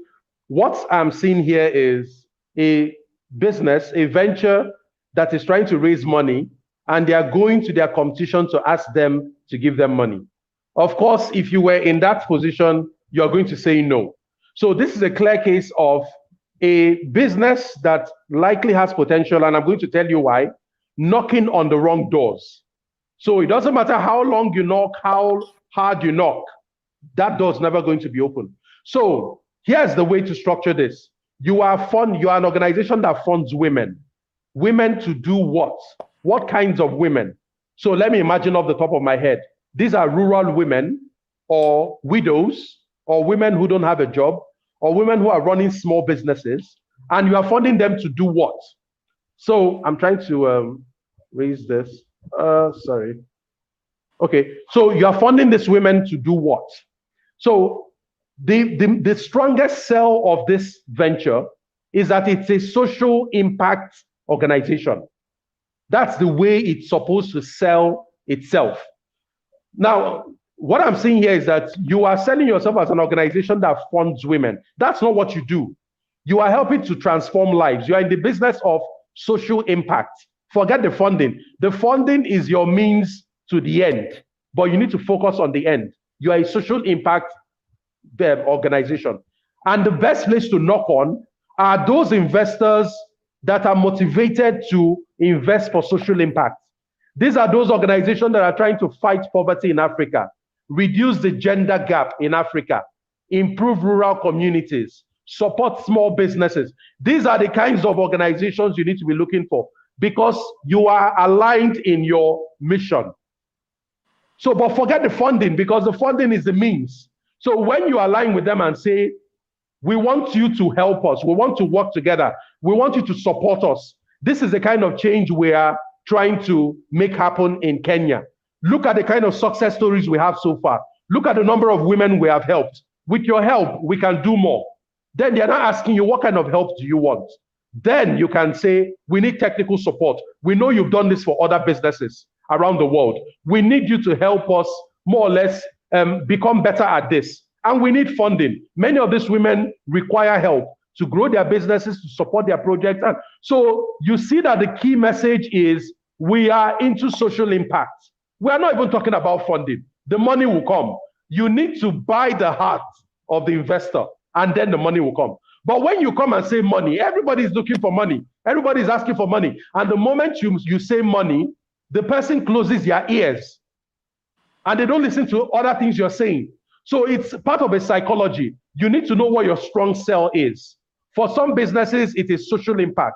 what I'm seeing here is a business, a venture that is trying to raise money, and they are going to their competition to ask them to give them money. Of course, if you were in that position, you're going to say no. So this is a clear case of a business that likely has potential, and I'm going to tell you why, knocking on the wrong doors. So it doesn't matter how long you knock, how hard you knock, that door's never going to be open. So here's the way to structure this. You are an organization that funds women. Women to do what? What kinds of women? So let me imagine off the top of my head. These are rural women, or widows, or women who don't have a job, or women who are running small businesses, and you are funding them to do what? So I'm trying to raise this. Sorry. Okay, so you are funding these women to do what? So The strongest sell of this venture is that it's a social impact organization. That's the way it's supposed to sell itself. Now, what I'm saying here is that you are selling yourself as an organization that funds women. That's not what you do. You are helping to transform lives. You are in the business of social impact. Forget the funding. The funding is your means to the end, but you need to focus on the end. You are a social impact organization. And the best place to knock on are those investors that are motivated to invest for social impact. These are those organizations that are trying to fight poverty in Africa, reduce the gender gap in Africa, improve rural communities, support small businesses. These are the kinds of organizations you need to be looking for because you are aligned in your mission. So, but forget the funding because the funding is the means. So when you align with them and say, we want you to help us, we want to work together, we want you to support us. This is the kind of change we are trying to make happen in Kenya. Look at the kind of success stories we have so far. Look at the number of women we have helped. With your help, we can do more. Then they're not asking you, what kind of help do you want? Then you can say, we need technical support. We know you've done this for other businesses around the world. We need you to help us more or less become better at this. And we need funding. Many of these women require help to grow their businesses, to support their projects. And so you see that the key message is we are into social impact. We are not even talking about funding. The money will come. You need to buy the heart of the investor, and then the money will come. But when you come and say money, everybody is looking for money. Everybody is asking for money. And the moment you say money, the person closes their ears and they don't listen to other things you're saying. So it's part of a psychology. You need to know what your strong sell is. For some businesses, it is social impact.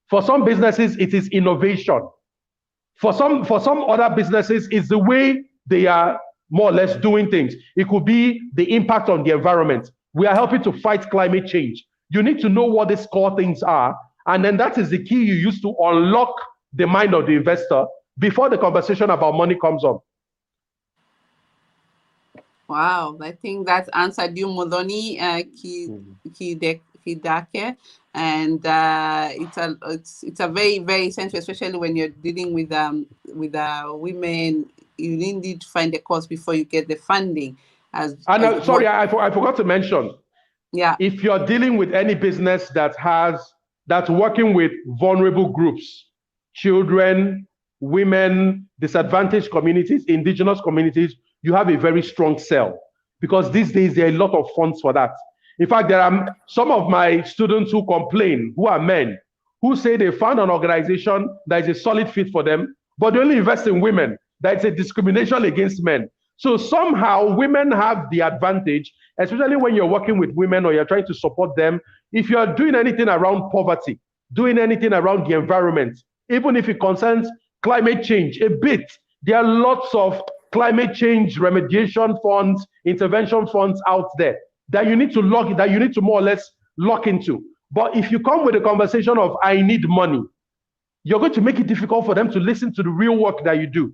For some businesses, it is innovation. For some other businesses, it's the way they are more or less doing things. It could be the impact on the environment. We are helping to fight climate change. You need to know what these core things are. And then that is the key you use to unlock the mind of the investor before the conversation about money comes up. Wow, I think that answered you, Modoni Kidake, and it's a very, very essential, especially when you're dealing with women. You need to find the cause before you get the funding. Sorry, I forgot to mention. Yeah. If you're dealing with any business that's working with vulnerable groups, children, women, disadvantaged communities, indigenous communities, you have a very strong sell because these days there are a lot of funds for that. In fact, there are some of my students who complain, who are men, who say they found an organization that is a solid fit for them, but they only invest in women. That is a discrimination against men. So somehow women have the advantage, especially when you're working with women or you're trying to support them. If you're doing anything around poverty, doing anything around the environment, even if it concerns climate change a bit, there are lots of climate change remediation funds, intervention funds out there that you need to more or less lock into. But if you come with a conversation of I need money, you're going to make it difficult for them to listen to the real work that you do.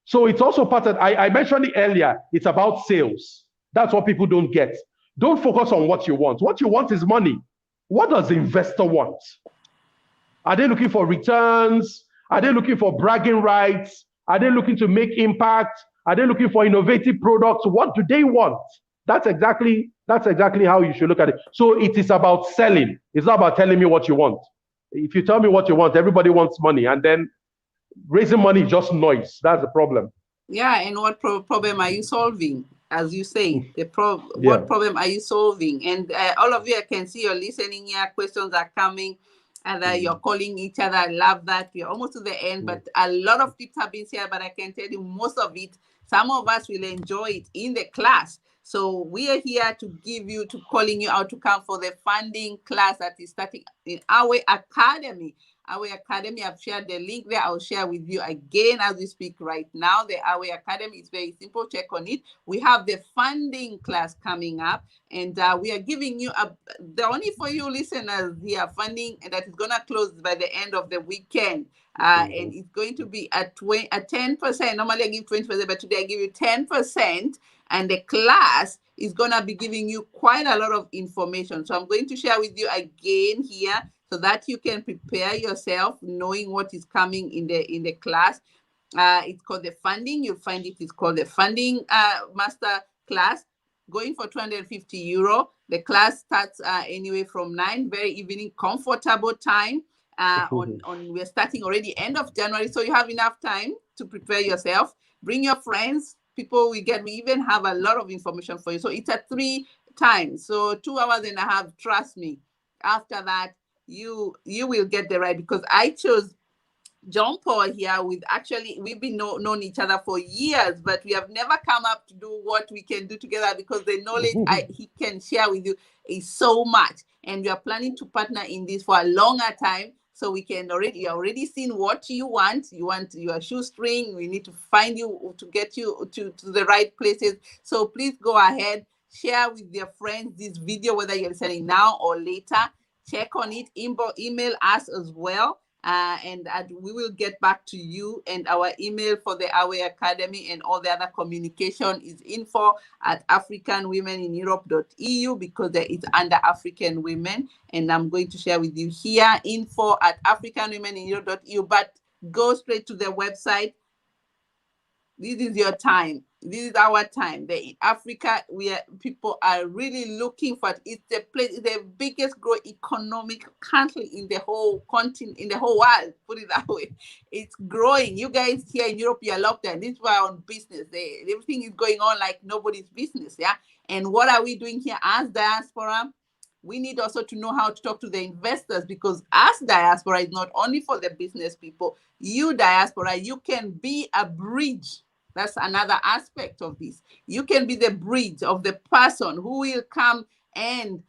So it's also part of, I mentioned it earlier, it's about sales. That's what people don't get. Don't focus on what you want. What you want is money. What does the investor want? Are they looking for returns? Are they looking for bragging rights? Are they looking to make impact? Are they looking for innovative products? What do they want? That's exactly how you should look at it. So it is about selling. It's not about telling me what you want. If you tell me what you want, everybody wants money, and then raising money is just noise. That's the problem. Yeah, and what problem are you solving? As you say, what problem are you solving? And all of you, I can see you're listening here. Questions are coming, and you're calling each other. I love that. We're almost to the end, but a lot of tips have been shared. But I can tell you, most of it, some of us will enjoy it in the class. So we are here to calling you out to come for the funding class that is starting in our academy. Our Academy, I've shared the link there. I'll share with you again as we speak right now. The Our Academy is very simple. Check on it. We have the funding class coming up, and we are giving you the only for you listeners here funding that is going to close by the end of the weekend. And it's going to be at 10%. Normally I give 20%, but today I give you 10%. And the class is going to be giving you quite a lot of information. So I'm going to share with you again here so that you can prepare yourself knowing what is coming in the class. It's called the funding. You'll find it's called the funding master class, going for 250 euro. The class starts anyway from 9, very evening, comfortable time. We're starting already end of January, so you have enough time to prepare yourself. Bring your friends, people. We even have a lot of information for you. So it's at 3 times, so 2 hours and a half. Trust me. After that, you will get the right, because I chose John Paul here. We've been known each other for years, but we have never come up to do what we can do together, because the knowledge he can share with you is so much. And we are planning to partner in this for a longer time. So we can already seen what you want. You want your shoestring. We need to find you to get you to the right places. So please go ahead, share with your friends this video, whether you're listening now or later. Check on it, email us as well. And we will get back to you. And our email for the Awe Academy and all the other communication is info@africanwomenineurope.eu, because there is under African women. And I'm going to share with you here, info@africanwomenineurope.eu. But go straight to the website. This is your time. This is our time. In Africa, people are really looking for it. It's the biggest growth economic country in the whole continent, in the whole world. Put it that way. It's growing. You guys here in Europe, you're locked down. This is why on business. Everything is going on like nobody's business. Yeah. And what are we doing here as diaspora? We need also to know how to talk to the investors, because as diaspora is not only for the business people. You diaspora, you can be a bridge. That's another aspect of this. You can be the bridge of the person who will come and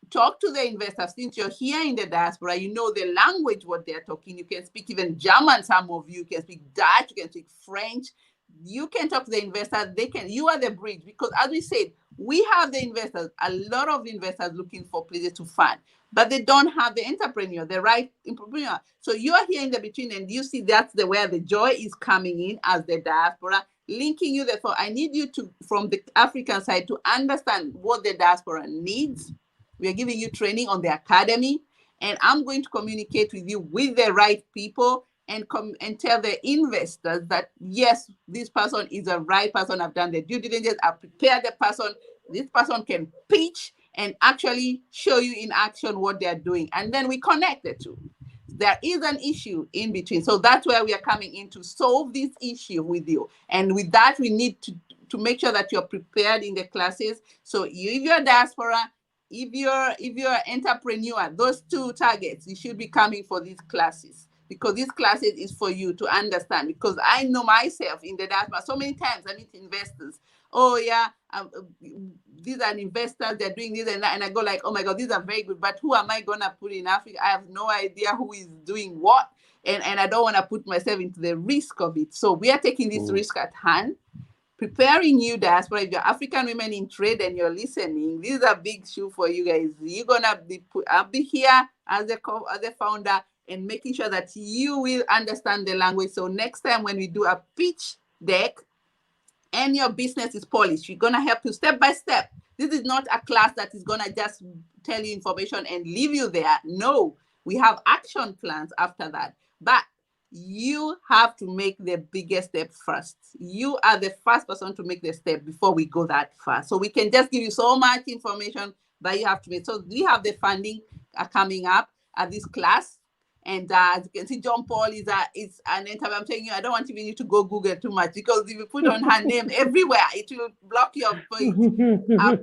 talk to the investors. Since you're here in the diaspora, you know the language, what they're talking. You can speak even German, some of you can speak Dutch, you can speak French. You can talk to the investors. You are the bridge, because as we said, we have the investors, a lot of investors looking for places to fund, but they don't have the entrepreneur, the right entrepreneur. So you are here in the between, and you see that's where the joy is coming in as the diaspora, linking you. Therefore, I need you to, from the African side, to understand what the diaspora needs. We are giving you training on the academy, and I'm going to communicate with you with the right people and tell the investors that, yes, this person is the right person. I've done the due diligence. I've prepared the person. This person can pitch and actually show you in action what they're doing. And then we connect the two. There is an issue in between. So that's where we are coming in to solve this issue with you. And with that, we need to make sure that you're prepared in the classes. So if you're diaspora, if you're entrepreneur, those two targets, you should be coming for these classes, because these classes is for you to understand. Because I know myself in the diaspora, so many times I meet investors. Oh yeah, these are investors, they're doing this and that, and I go like, oh my God, these are very good, but who am I gonna put in Africa? I have no idea who is doing what, and I don't want to put myself into the risk of it. So we are taking this risk at hand, preparing you diaspora. If you're African women in trade and you're listening, this is a big shoe for you guys. You're gonna be I'll be here as a founder, and making sure that you will understand the language. So next time when we do a pitch deck and your business is polished, we're gonna help you step by step. This is not a class that is gonna just tell you information and leave you there. No, we have action plans after that. But you have to make the biggest step first. You are the first person to make the step before we go that far. So we can just give you so much information, but you have to make. So we have the funding coming up at this class. And as you can see, John Paul is an interview. I'm telling you, I don't want even you to go Google too much, because if you put on her name everywhere, it will block your page. A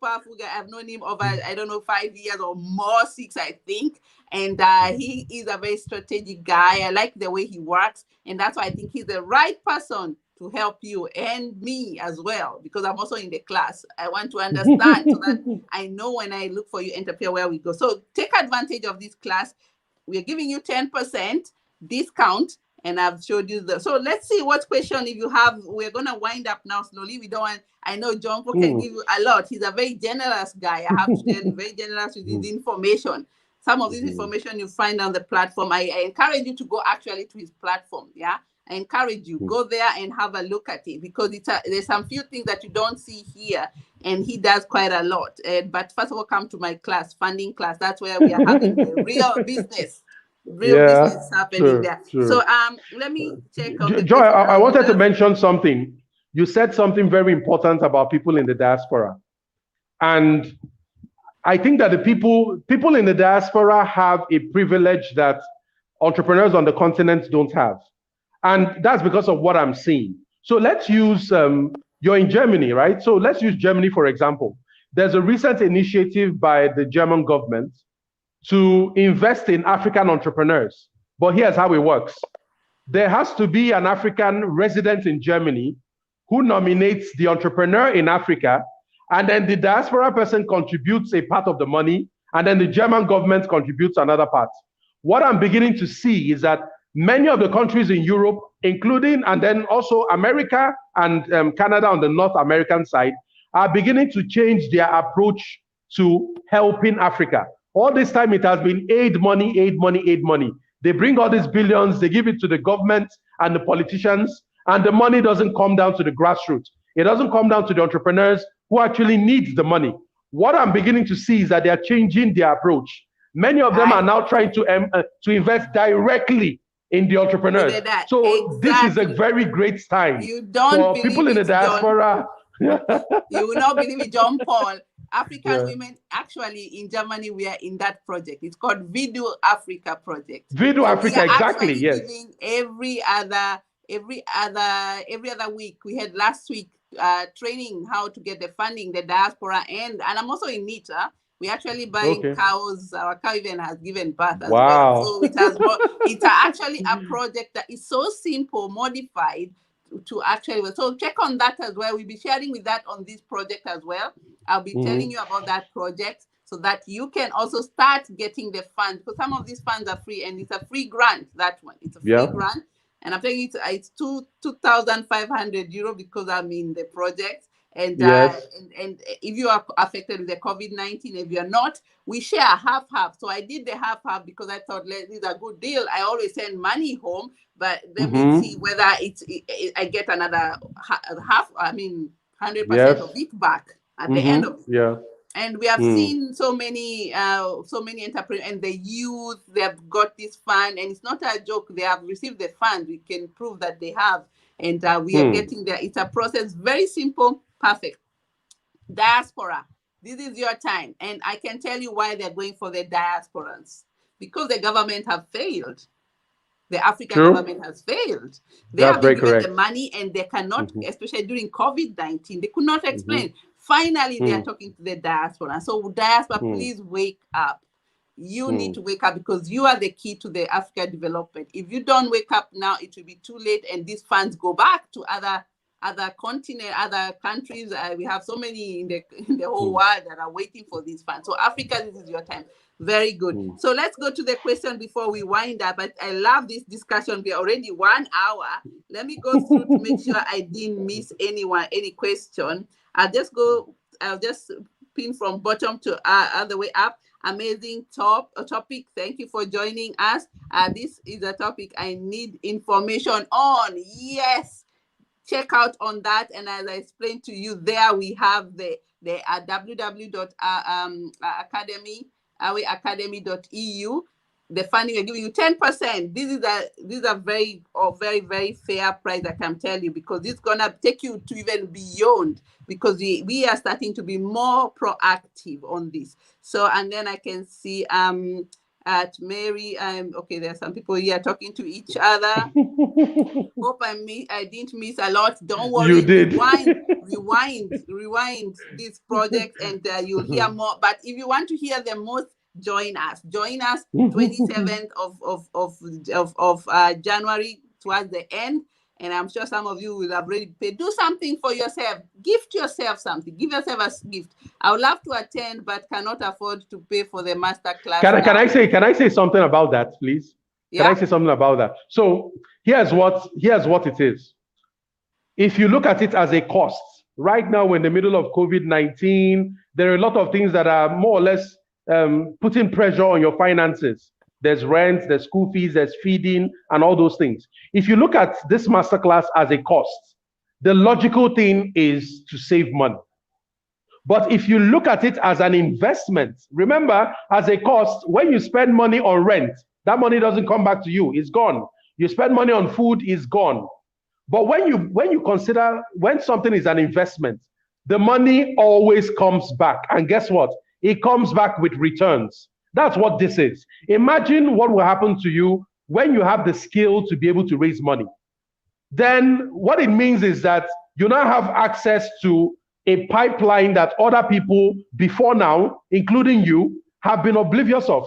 powerful guy. I've known him over, I don't know, 5 years or more, 6, I think. And he is a very strategic guy. I like the way he works. And that's why I think he's the right person to help you and me as well, because I'm also in the class. I want to understand so that I know when I look for you, entrepreneur, where we go. So take advantage of this class. We are giving you 10% discount, and I've showed you so let's see what question if you have. We're gonna wind up now slowly. We don't want, I know John Paul can give you a lot. He's a very generous guy. I have to tell you, very generous with his information. Some of this information you find on the platform. I encourage you to go actually to his platform. Yeah. I encourage you, go there and have a look at it, because there's some few things that you don't see here, and he does quite a lot. But first of all, come to my class, funding class. That's where we are having the real business happening there. True. So let me check on the Joy, question. I wanted to mention something. You said something very important about people in the diaspora. And I think that the people in the diaspora have a privilege that entrepreneurs on the continent don't have. And that's because of what I'm seeing. So let's use, you're in Germany, right? So let's use Germany, for example. There's a recent initiative by the German government to invest in African entrepreneurs. But here's how it works. There has to be an African resident in Germany who nominates the entrepreneur in Africa, and then the diaspora person contributes a part of the money, and then the German government contributes another part. What I'm beginning to see is that many of the countries in Europe, including, and then also America and Canada on the North American side, are beginning to change their approach to helping Africa. All this time it has been aid money, aid money, aid money. They bring all these billions, they give it to the government and the politicians, and the money doesn't come down to the grassroots. It doesn't come down to the entrepreneurs who actually need the money. What I'm beginning to see is that they are changing their approach. Many of them are now trying to invest directly in the entrepreneurs. So this is a very great time for people in the diaspora. You will not believe it, John Paul. African women, actually in Germany, we are in that project. It's called Video Africa project. Video Africa, exactly. Yes. Giving every other week. We had last week training how to get the funding, the diaspora, and I'm also in NITA. We actually buying cows. Our cow even has given birth as well. So it's actually a project that is so simple, modified to actually. So check on that as well. We'll be sharing with that on this project as well. I'll be telling you about that project so that you can also start getting the funds, because some of these funds are free, and it's a free grant. That one, it's a free grant, and I'm telling you, it's 2,500 euro because I'm in the project. And and if you are affected with the COVID-19, if you're not, we share half. So I did the half because I thought this is a good deal. I always send money home, but let me see whether I get another half. I mean, 100% of it back at the end of it. And we have seen so many entrepreneurs and the youth. They have got this fund, and it's not a joke. They have received the fund. We can prove that they have, and we are getting there. It's a process, very simple. Perfect. Diaspora, this is your time. And I can tell you why they're going for the diasporans. Because the government have failed. The African government has failed. They have been given the money, and they cannot, especially during COVID-19, they could not explain. Finally, they are talking to the diaspora. So diaspora, please wake up. You need to wake up, because you are the key to the Africa development. If you don't wake up now, it will be too late, and these funds go back to other continent, other countries. We have so many in the whole world that are waiting for these funds. So Africa, this is your time. Very good. So let's go to the question before we wind up. But I love this discussion. We're already 1 hour. Let me go through to make sure I didn't miss any question. I'll just pin from bottom to all the way up. Amazing topic. Thank you for joining us. This is a topic I need information on. Yes. Check out on that, and as I explained to you, there we have the www.academy.eu. The funding we're giving you 10%. This is a very very fair price, I can tell you, because it's gonna take you to even beyond, because we are starting to be more proactive on this. So, and then I can see at Mary, okay, there are some people here talking to each other. Hope I didn't miss a lot. Don't worry. You did. Rewind this project, and you'll hear more. But if you want to hear the most, join us. 27th of January, towards the end. And I'm sure some of you will have already paid. Do something for yourself. Gift yourself something. Give yourself a gift. I would love to attend, but cannot afford to pay for the master class. Can I say something about that, please? Can I say something about that? So here's what it is. If you look at it as a cost, right now we're in the middle of COVID-19. There are a lot of things that are more or less putting pressure on your finances. there's rent, there's school fees, there's feeding, and all those things. If you look at this masterclass as a cost, the logical thing is to save money. But if you look at it as an investment, remember, as a cost, when you spend money on rent, that money doesn't come back to you, it's gone. You spend money on food, it's gone. But when you consider when something is an investment, the money always comes back. And guess what? It comes back with returns. That's what this is. Imagine what will happen to you when you have the skill to be able to raise money. Then what it means is that you now have access to a pipeline that other people before now, including you, have been oblivious of.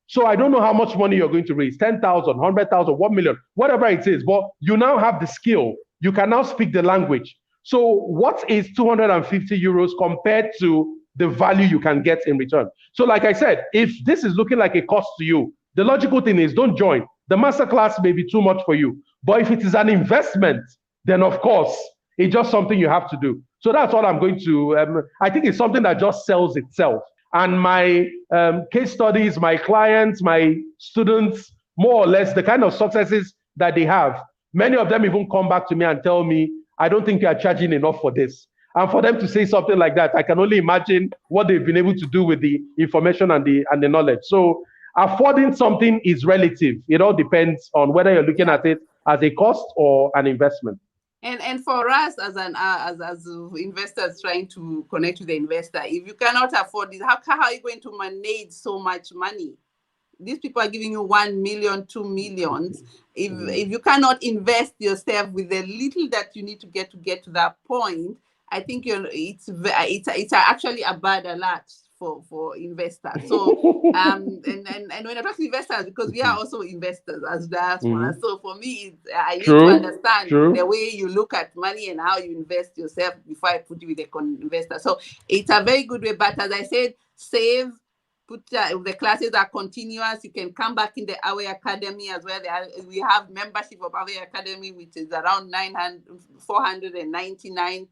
So I don't know how much money you're going to raise, 10,000, 100,000, 1 million, whatever it is, but you now have the skill. You can now speak the language. So what is 250 euros compared to the value you can get in return? So like I said, if this is looking like a cost to you, the logical thing is don't join. The masterclass may be too much for you. But if it is an investment, then of course, it's just something you have to do. So that's what I'm going to, I think it's something that just sells itself. And my case studies, my clients, my students, more or less the kind of successes that they have, many of them even come back to me and tell me, I don't think you are charging enough for this. And for them to say something like that, I can only imagine what they've been able to do with the information and the knowledge. So affording something is relative. It all depends on whether you're looking at it as a cost or an investment. And for us as as investors trying to connect with the investor, if you cannot afford it, how are you going to manage so much money? These people are giving you 1 million, 2 millions. If you cannot invest yourself with the little that you need to get to that point, I think it's actually a bad alert for investors. So and when I talk to investors, because we are also investors as diaspora. So for me, I need to understand the way you look at money and how you invest yourself before I put you with an investor. So it's a very good way. But as I said, save. The classes are continuous. You can come back in the Awe Academy as well. We have membership of Awe Academy, which is around 499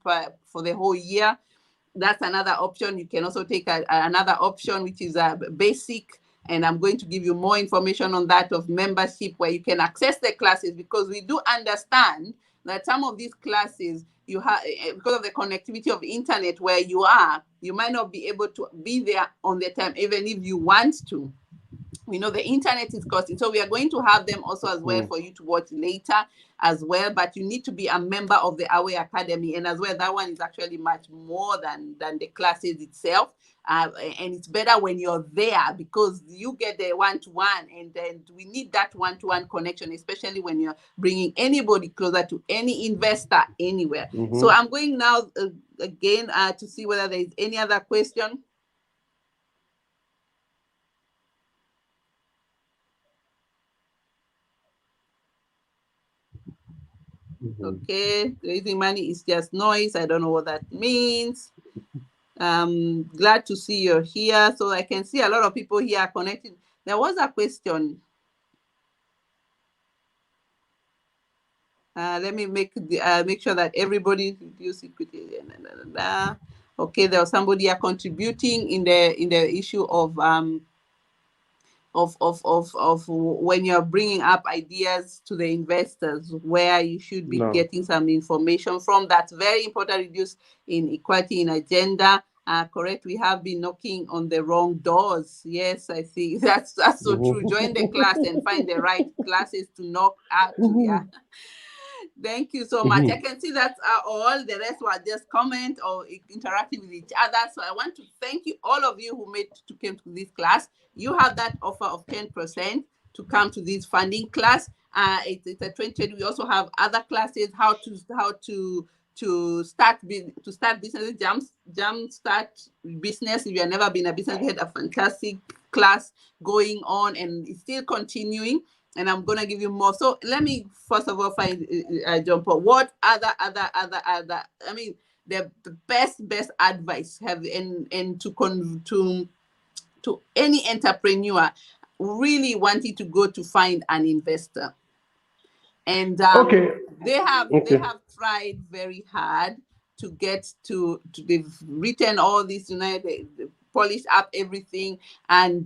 for the whole year. That's another option. You can also take another option, which is a basic. And I'm going to give you more information on that of membership, where you can access the classes, because we do understand that some of these classes you have, because of the connectivity of the internet where you are, you might not be able to be there on the time, even if you want to. We know the internet is costing, so we are going to have them also as well for you to watch later as well. But you need to be a member of the Awe Academy, and as well, that one is actually much more than the classes itself. And it's better when you're there, because you get the one-to-one, and then we need that one-to-one connection, especially when you're bringing anybody closer to any investor anywhere. So I'm going now again to see whether there is any other question. Okay, raising money is just noise. I don't know what that means. Glad to see you're here. So I can see a lot of people here connected. There was a question. Let me make sure that everybody reduce equity. Okay, there was somebody here contributing in the issue of when you're bringing up ideas to the investors, where you should be getting some information from. That's very important. Reduce inequality in agenda. Correct. We have been knocking on the wrong doors. Yes, I think that's so true. Join the class and find the right classes to knock out. Yeah. Thank you so much. I can see that's all. The rest were just comment or interacting with each other. So I want to thank you, all of you who came to this class. You have that offer of 10% to come to this funding class. It's a 20. We also have other classes, how to start business, jump start business. If you have never been a business, we had a fantastic class going on, and it's still continuing. And I'm gonna give you more. So let me first of all find John Paul. What other? I mean, the best advice have and to any entrepreneur really wanting to go to find an investor. And they have tried very hard to get to they've written all this, they polished up everything, and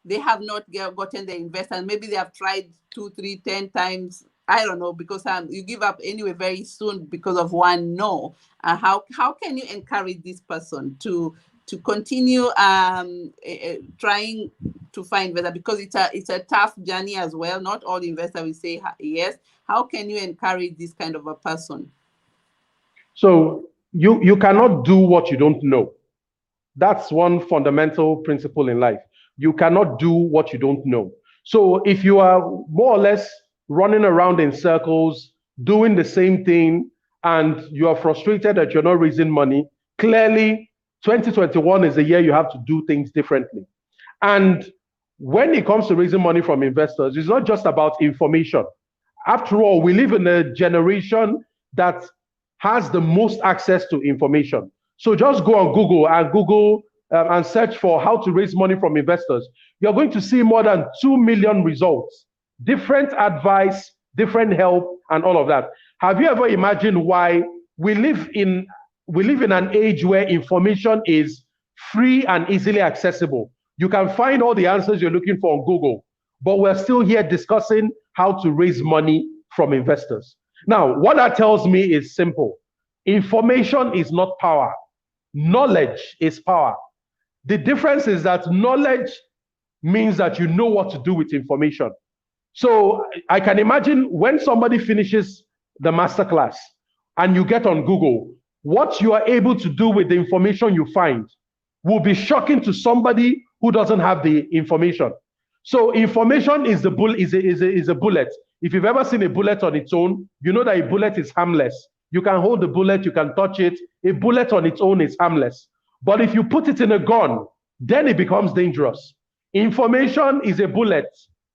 they have not gotten the investors. Maybe they have tried 2, 3, 10 times. I don't know, because you give up anyway very soon because of one no. How can you encourage this person to continue trying to find investor, because it's a tough journey as well. Not all investors will say yes. How can you encourage this kind of a person? So you cannot do what you don't know. That's one fundamental principle in life. You cannot do what you don't know. So if you are more or less running around in circles, doing the same thing, and you are frustrated that you're not raising money, clearly 2021 is the year you have to do things differently. And when it comes to raising money from investors, it's not just about information. After all, we live in a generation that has the most access to information. So just go on Google and search for how to raise money from investors. You're going to see more than 2 million results, different advice, different help, and all of that. Have you ever imagined why we live in an age where information is free and easily accessible? You can find all the answers you're looking for on Google, but we're still here discussing how to raise money from investors. Now, what that tells me is simple. Information is not power. Knowledge is power. The difference is that knowledge means that you know what to do with information. So I can imagine when somebody finishes the masterclass and you get on Google, what you are able to do with the information you find will be shocking to somebody who doesn't have the information. So information is a bullet. If you've ever seen a bullet on its own, you know that a bullet is harmless. You can hold the bullet, you can touch it. A bullet on its own is harmless. But if you put it in a gun, then it becomes dangerous. Information is a bullet.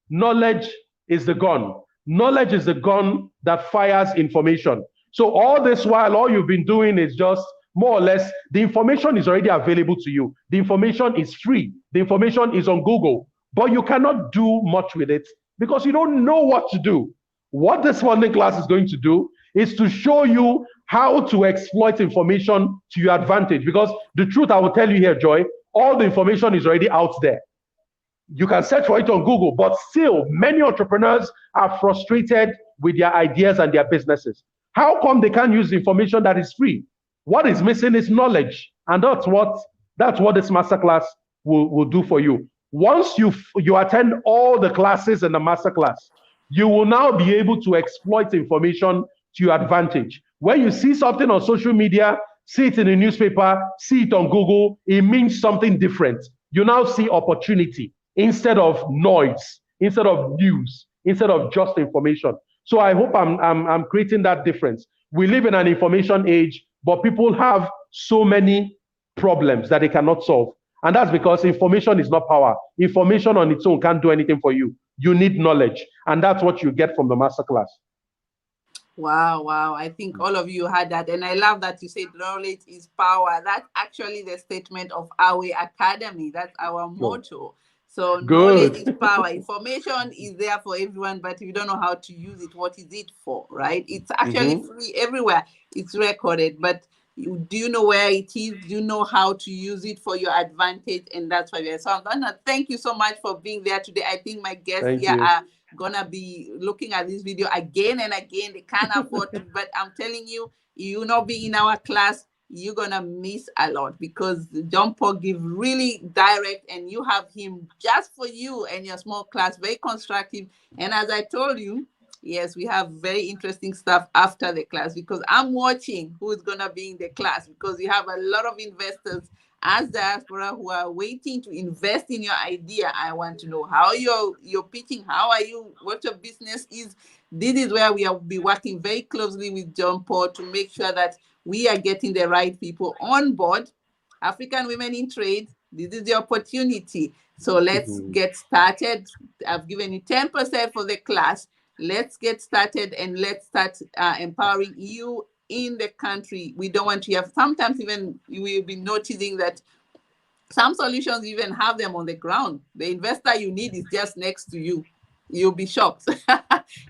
Knowledge is the gun. Knowledge is the gun that fires information. So all this while, all you've been doing is just more or less, the information is already available to you. The information is free. The information is on Google, but you cannot do much with it because you don't know what to do. What this funding class is going to do is to show you how to exploit information to your advantage. Because the truth I will tell you here, Joy, all the information is already out there. You can search for it on Google, but still many entrepreneurs are frustrated with their ideas and their businesses. How come they can't use the information that is free? What is missing is knowledge. And that's what this masterclass will do for you. Once you attend all the classes in the masterclass, you will now be able to exploit information to your advantage. When you see something on social media, see it in a newspaper, see it on Google, it means something different. You now see opportunity instead of noise, instead of news, instead of just information. So I hope I'm creating that difference. We live in an information age, but people have so many problems that they cannot solve. And that's because information is not power. Information on its own can't do anything for you. You need knowledge. And that's what you get from the masterclass. Wow, wow. I think all of you had that. And I love that you said knowledge is power. That's actually the statement of our academy. That's our motto. So knowledge is power. Information is there for everyone, but if you don't know how to use it, what is it for, right? It's actually free everywhere. It's recorded, but do you know where it is? Do you know how to use it for your advantage? And that's why we're so I'm gonna thank you so much for being there today. I think my guests here are gonna be looking at this video again and again. They can't afford to, but I'm telling you, you not be in our class, you're gonna miss a lot, because John Paul give really direct, and you have him just for you and your small class, very constructive. And as I told you, yes, we have very interesting stuff after the class, because I'm watching who is gonna be in the class, because you have a lot of investors as diaspora who are waiting to invest in your idea. I want to know how you're pitching, how are you, what your business is. This is where we will be working very closely with John Paul to make sure that we are getting the right people on board. African Women in Trade, this is the opportunity. So let's get started. I've given you 10% for the class. Let's get started and let's start empowering you in the country. We don't want to have, sometimes even you will be noticing that some solutions even have them on the ground. The investor you need is just next to you. You'll be shocked.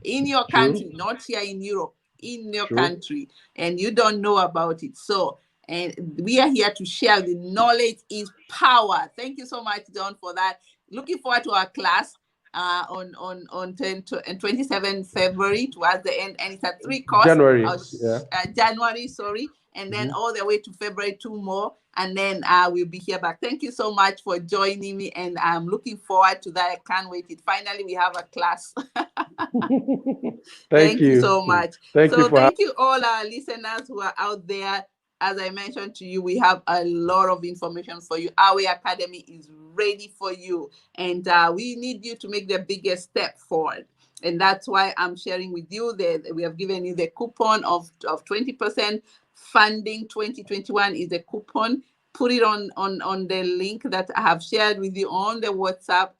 In your country, not here in Europe, in your country, and you don't know about it. So, And we are here to share the knowledge is power. Thank you so much, John, for that. Looking forward to our class on 10 to, and 27 February towards the end, and it's a 3 course January. Yeah. January, sorry, and then Mhm. all the way to February, 2 more, and then we'll be here back. Thank you so much for joining me, and I'm looking forward to that. I can't wait. It finally we have a class. Thank Thank you you. so much. Thank you So for thank you all our listeners who are out there. As I mentioned to you, we have a lot of information for you. Our Academy is ready for you, and we need you to make the biggest step forward. And that's why I'm sharing with you that we have given you the coupon of 20% funding. 2021 is the coupon. Put it on the link that I have shared with you on the WhatsApp.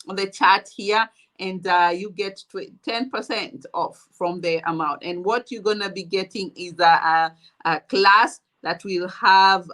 On the chat here, and you get 10% off from the amount. And what you're gonna be getting is a class that will have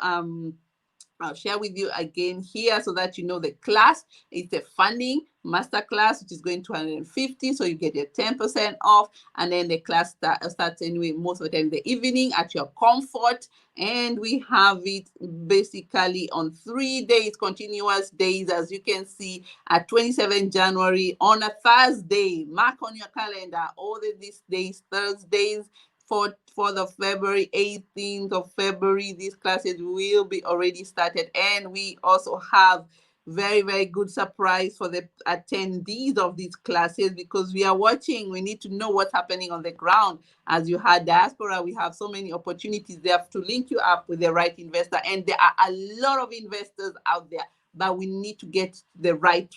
I'll share with you again here so that you know the class. It's a funding master class, which is going to 150, so you get your 10% off. And then the class starts anyway most of the time in the evening at your comfort. And we have it basically on 3 days, continuous days, as you can see, at 27 January on a Thursday. Mark on your calendar all these days, Thursdays. 4th of February, 18th of February, these classes will be already started. And we also have very, very good surprise for the attendees of these classes, because we are watching. We need to know what's happening on the ground. As you had diaspora, we have so many opportunities there to link you up with the right investor. And there are a lot of investors out there, but we need to get the right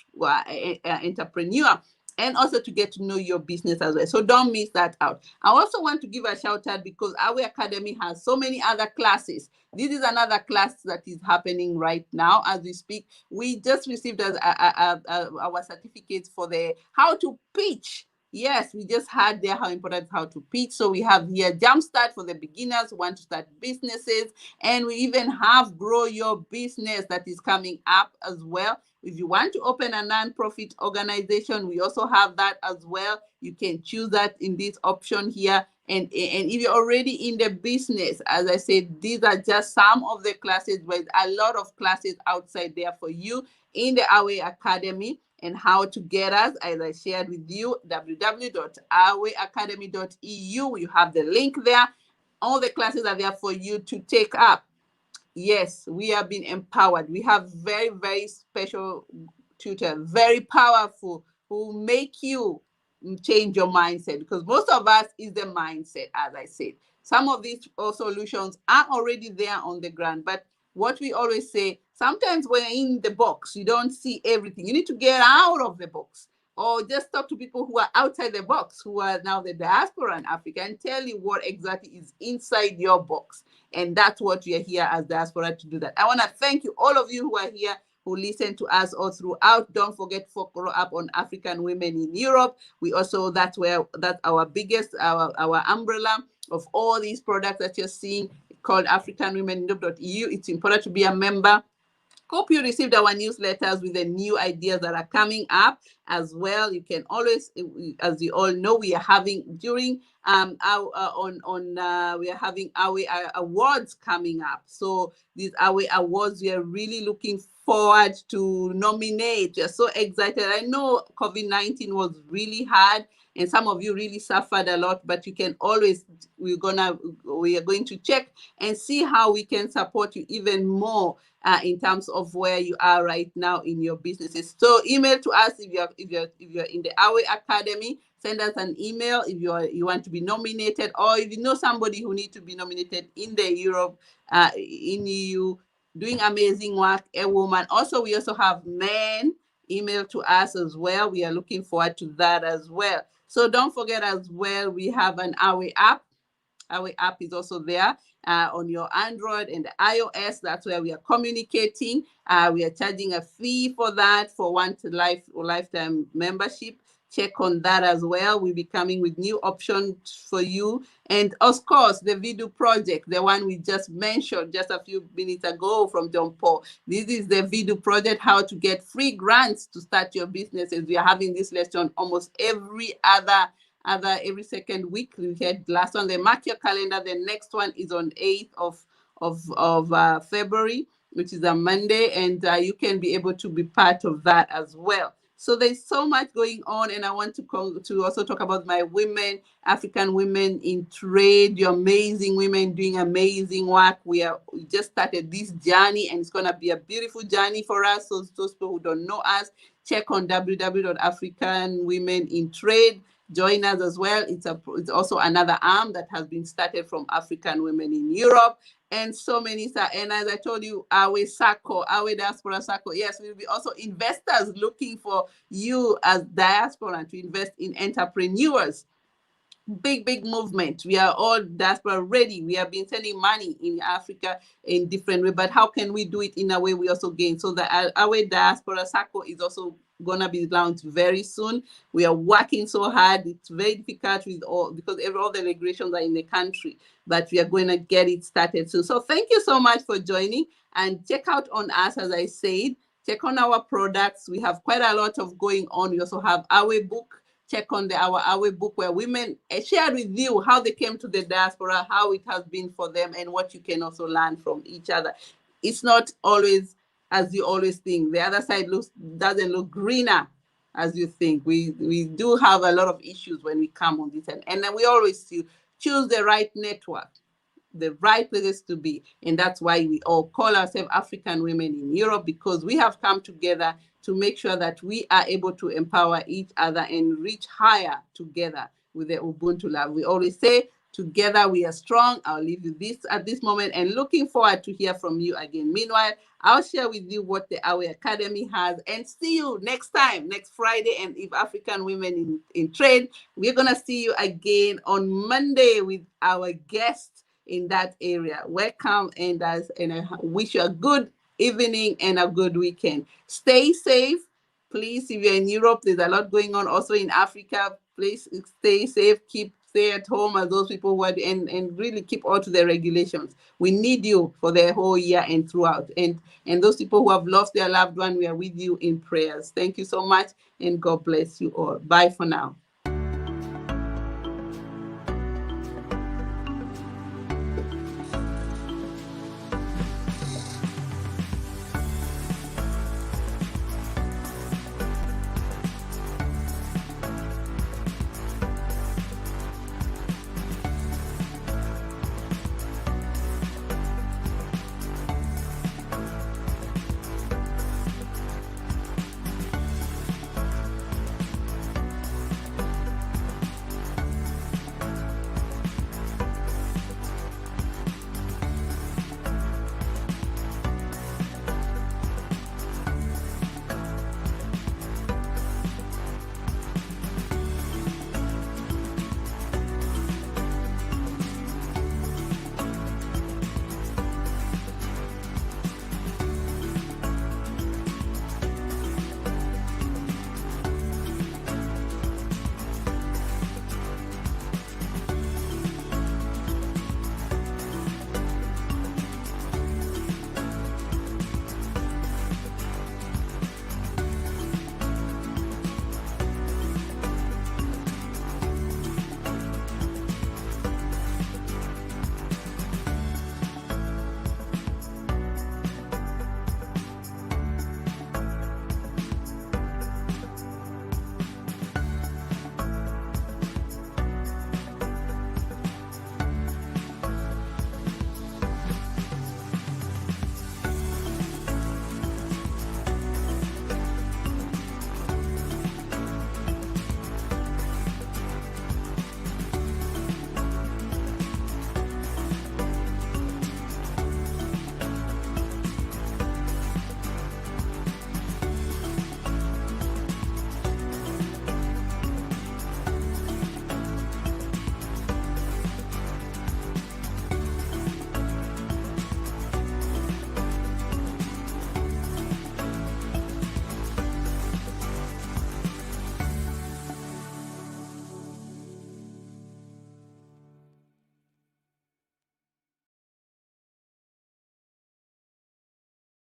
entrepreneur, and also to get to know your business as well. So don't miss that out. I also want to give a shout out because our academy has so many other classes. This is another class that is happening right now as we speak. We just received our certificates for the how to pitch. Yes, we just had there how important how to pitch. So we have here Jumpstart for the beginners who want to start businesses. And we even have Grow Your Business that is coming up as well. If you want to open a non-profit organization, we also have that as well. You can choose that in this option here. And if you're already in the business, as I said, these are just some of the classes, but a lot of classes outside there for you in the Awe Academy. And how to get us, as I shared with you, www.aweacademy.eu. You have the link there. All the classes are there for you to take up. Yes, we have been empowered. We have very, very special tutor, very powerful, who make you change your mindset, because most of us is the mindset, as I said. Some of these solutions are already there on the ground, but what we always say, sometimes when you're in the box, you don't see everything. You need to get out of the box, or just talk to people who are outside the box, who are now the diaspora in Africa, and tell you what exactly is inside your box. And that's what we are here as diaspora to do that. I want to thank you, all of you who are here, who listen to us all throughout. Don't forget to follow up on African Women in Europe. We also, that's our biggest, our umbrella of all these products that you're seeing, called African Women in Europe.eu. It's important to be a member. Hope you received our newsletters with the new ideas that are coming up as well. You can always, as you all know, we are having during we are having our awards coming up. So these our awards, we are really looking forward to nominate. We're so excited. I know COVID-19 was really hard, and some of you really suffered a lot, but you can always, we are going to check and see how we can support you even more in terms of where you are right now in your businesses. So email to us if you're in the Awe Academy. Send us an email if you want to be nominated, or if you know somebody who needs to be nominated in the Europe, in EU, doing amazing work, a woman. Also, we also have men. Email to us as well. We are looking forward to that as well. So don't forget as well, we have an Awe app. Our app is also there on your Android and the iOS. That's where we are communicating. We are charging a fee for that, for one to lifetime membership. Check on that as well. We'll be coming with new options for you. And of course, the video project, the one we just mentioned just a few minutes ago from John Paul. This is the video project, how to get free grants to start your businesses. We are having this lesson almost every other other every second week. We had last one. Then mark your calendar. The next one is on 8th of February, which is a Monday, and you can be able to be part of that as well. So there's so much going on, and I want to also talk about my women, African women in trade. You're amazing women doing amazing work. We just started this journey, and it's gonna be a beautiful journey for us. So those people who don't know us, check on www.africanwomenintrade. Join us as well. It's also another arm that has been started from African women in Europe, and so many. And as I told you, our SACCO, our diaspora SACCO, yes, we'll be also investors looking for you as diaspora to invest in entrepreneurs. Big movement. We are all diaspora ready. We have been sending money in Africa in different way, but how can we do it in a way we also gain? So that our diaspora SACCO is also gonna be launched very soon. We are working so hard. It's very difficult with all because all the regulations are in the country, but we are going to get it started soon. So thank you so much for joining, and check out on us, as I said. Check on our products. We have quite a lot of going on. We also have our book. Check on our book where women share with you how they came to the diaspora, how it has been for them, and what you can also learn from each other. It's not always as you always think. The other side doesn't look greener as you think. We do have a lot of issues when we come on this, and then we always choose the right network, the right places to be. And that's why we all call ourselves African Women in Europe, because we have come together to make sure that we are able to empower each other and reach higher together with the Ubuntu love. We always say, together we are strong. I'll leave you this at this moment, and looking forward to hear from you again. Meanwhile, I'll share with you what the Our Academy has, and see you next time, next Friday. And if African Women in Trade, we're going to see you again on Monday with our guests in that area. Welcome, and I wish you a good evening and a good weekend. Stay safe. Please, if you're in Europe, there's a lot going on also in Africa. Please stay safe, stay at home as those people who are, and really keep all to the regulations. We need you for the whole year and throughout. And those people who have lost their loved one, we are with you in prayers. Thank you so much, and God bless you all. Bye for now.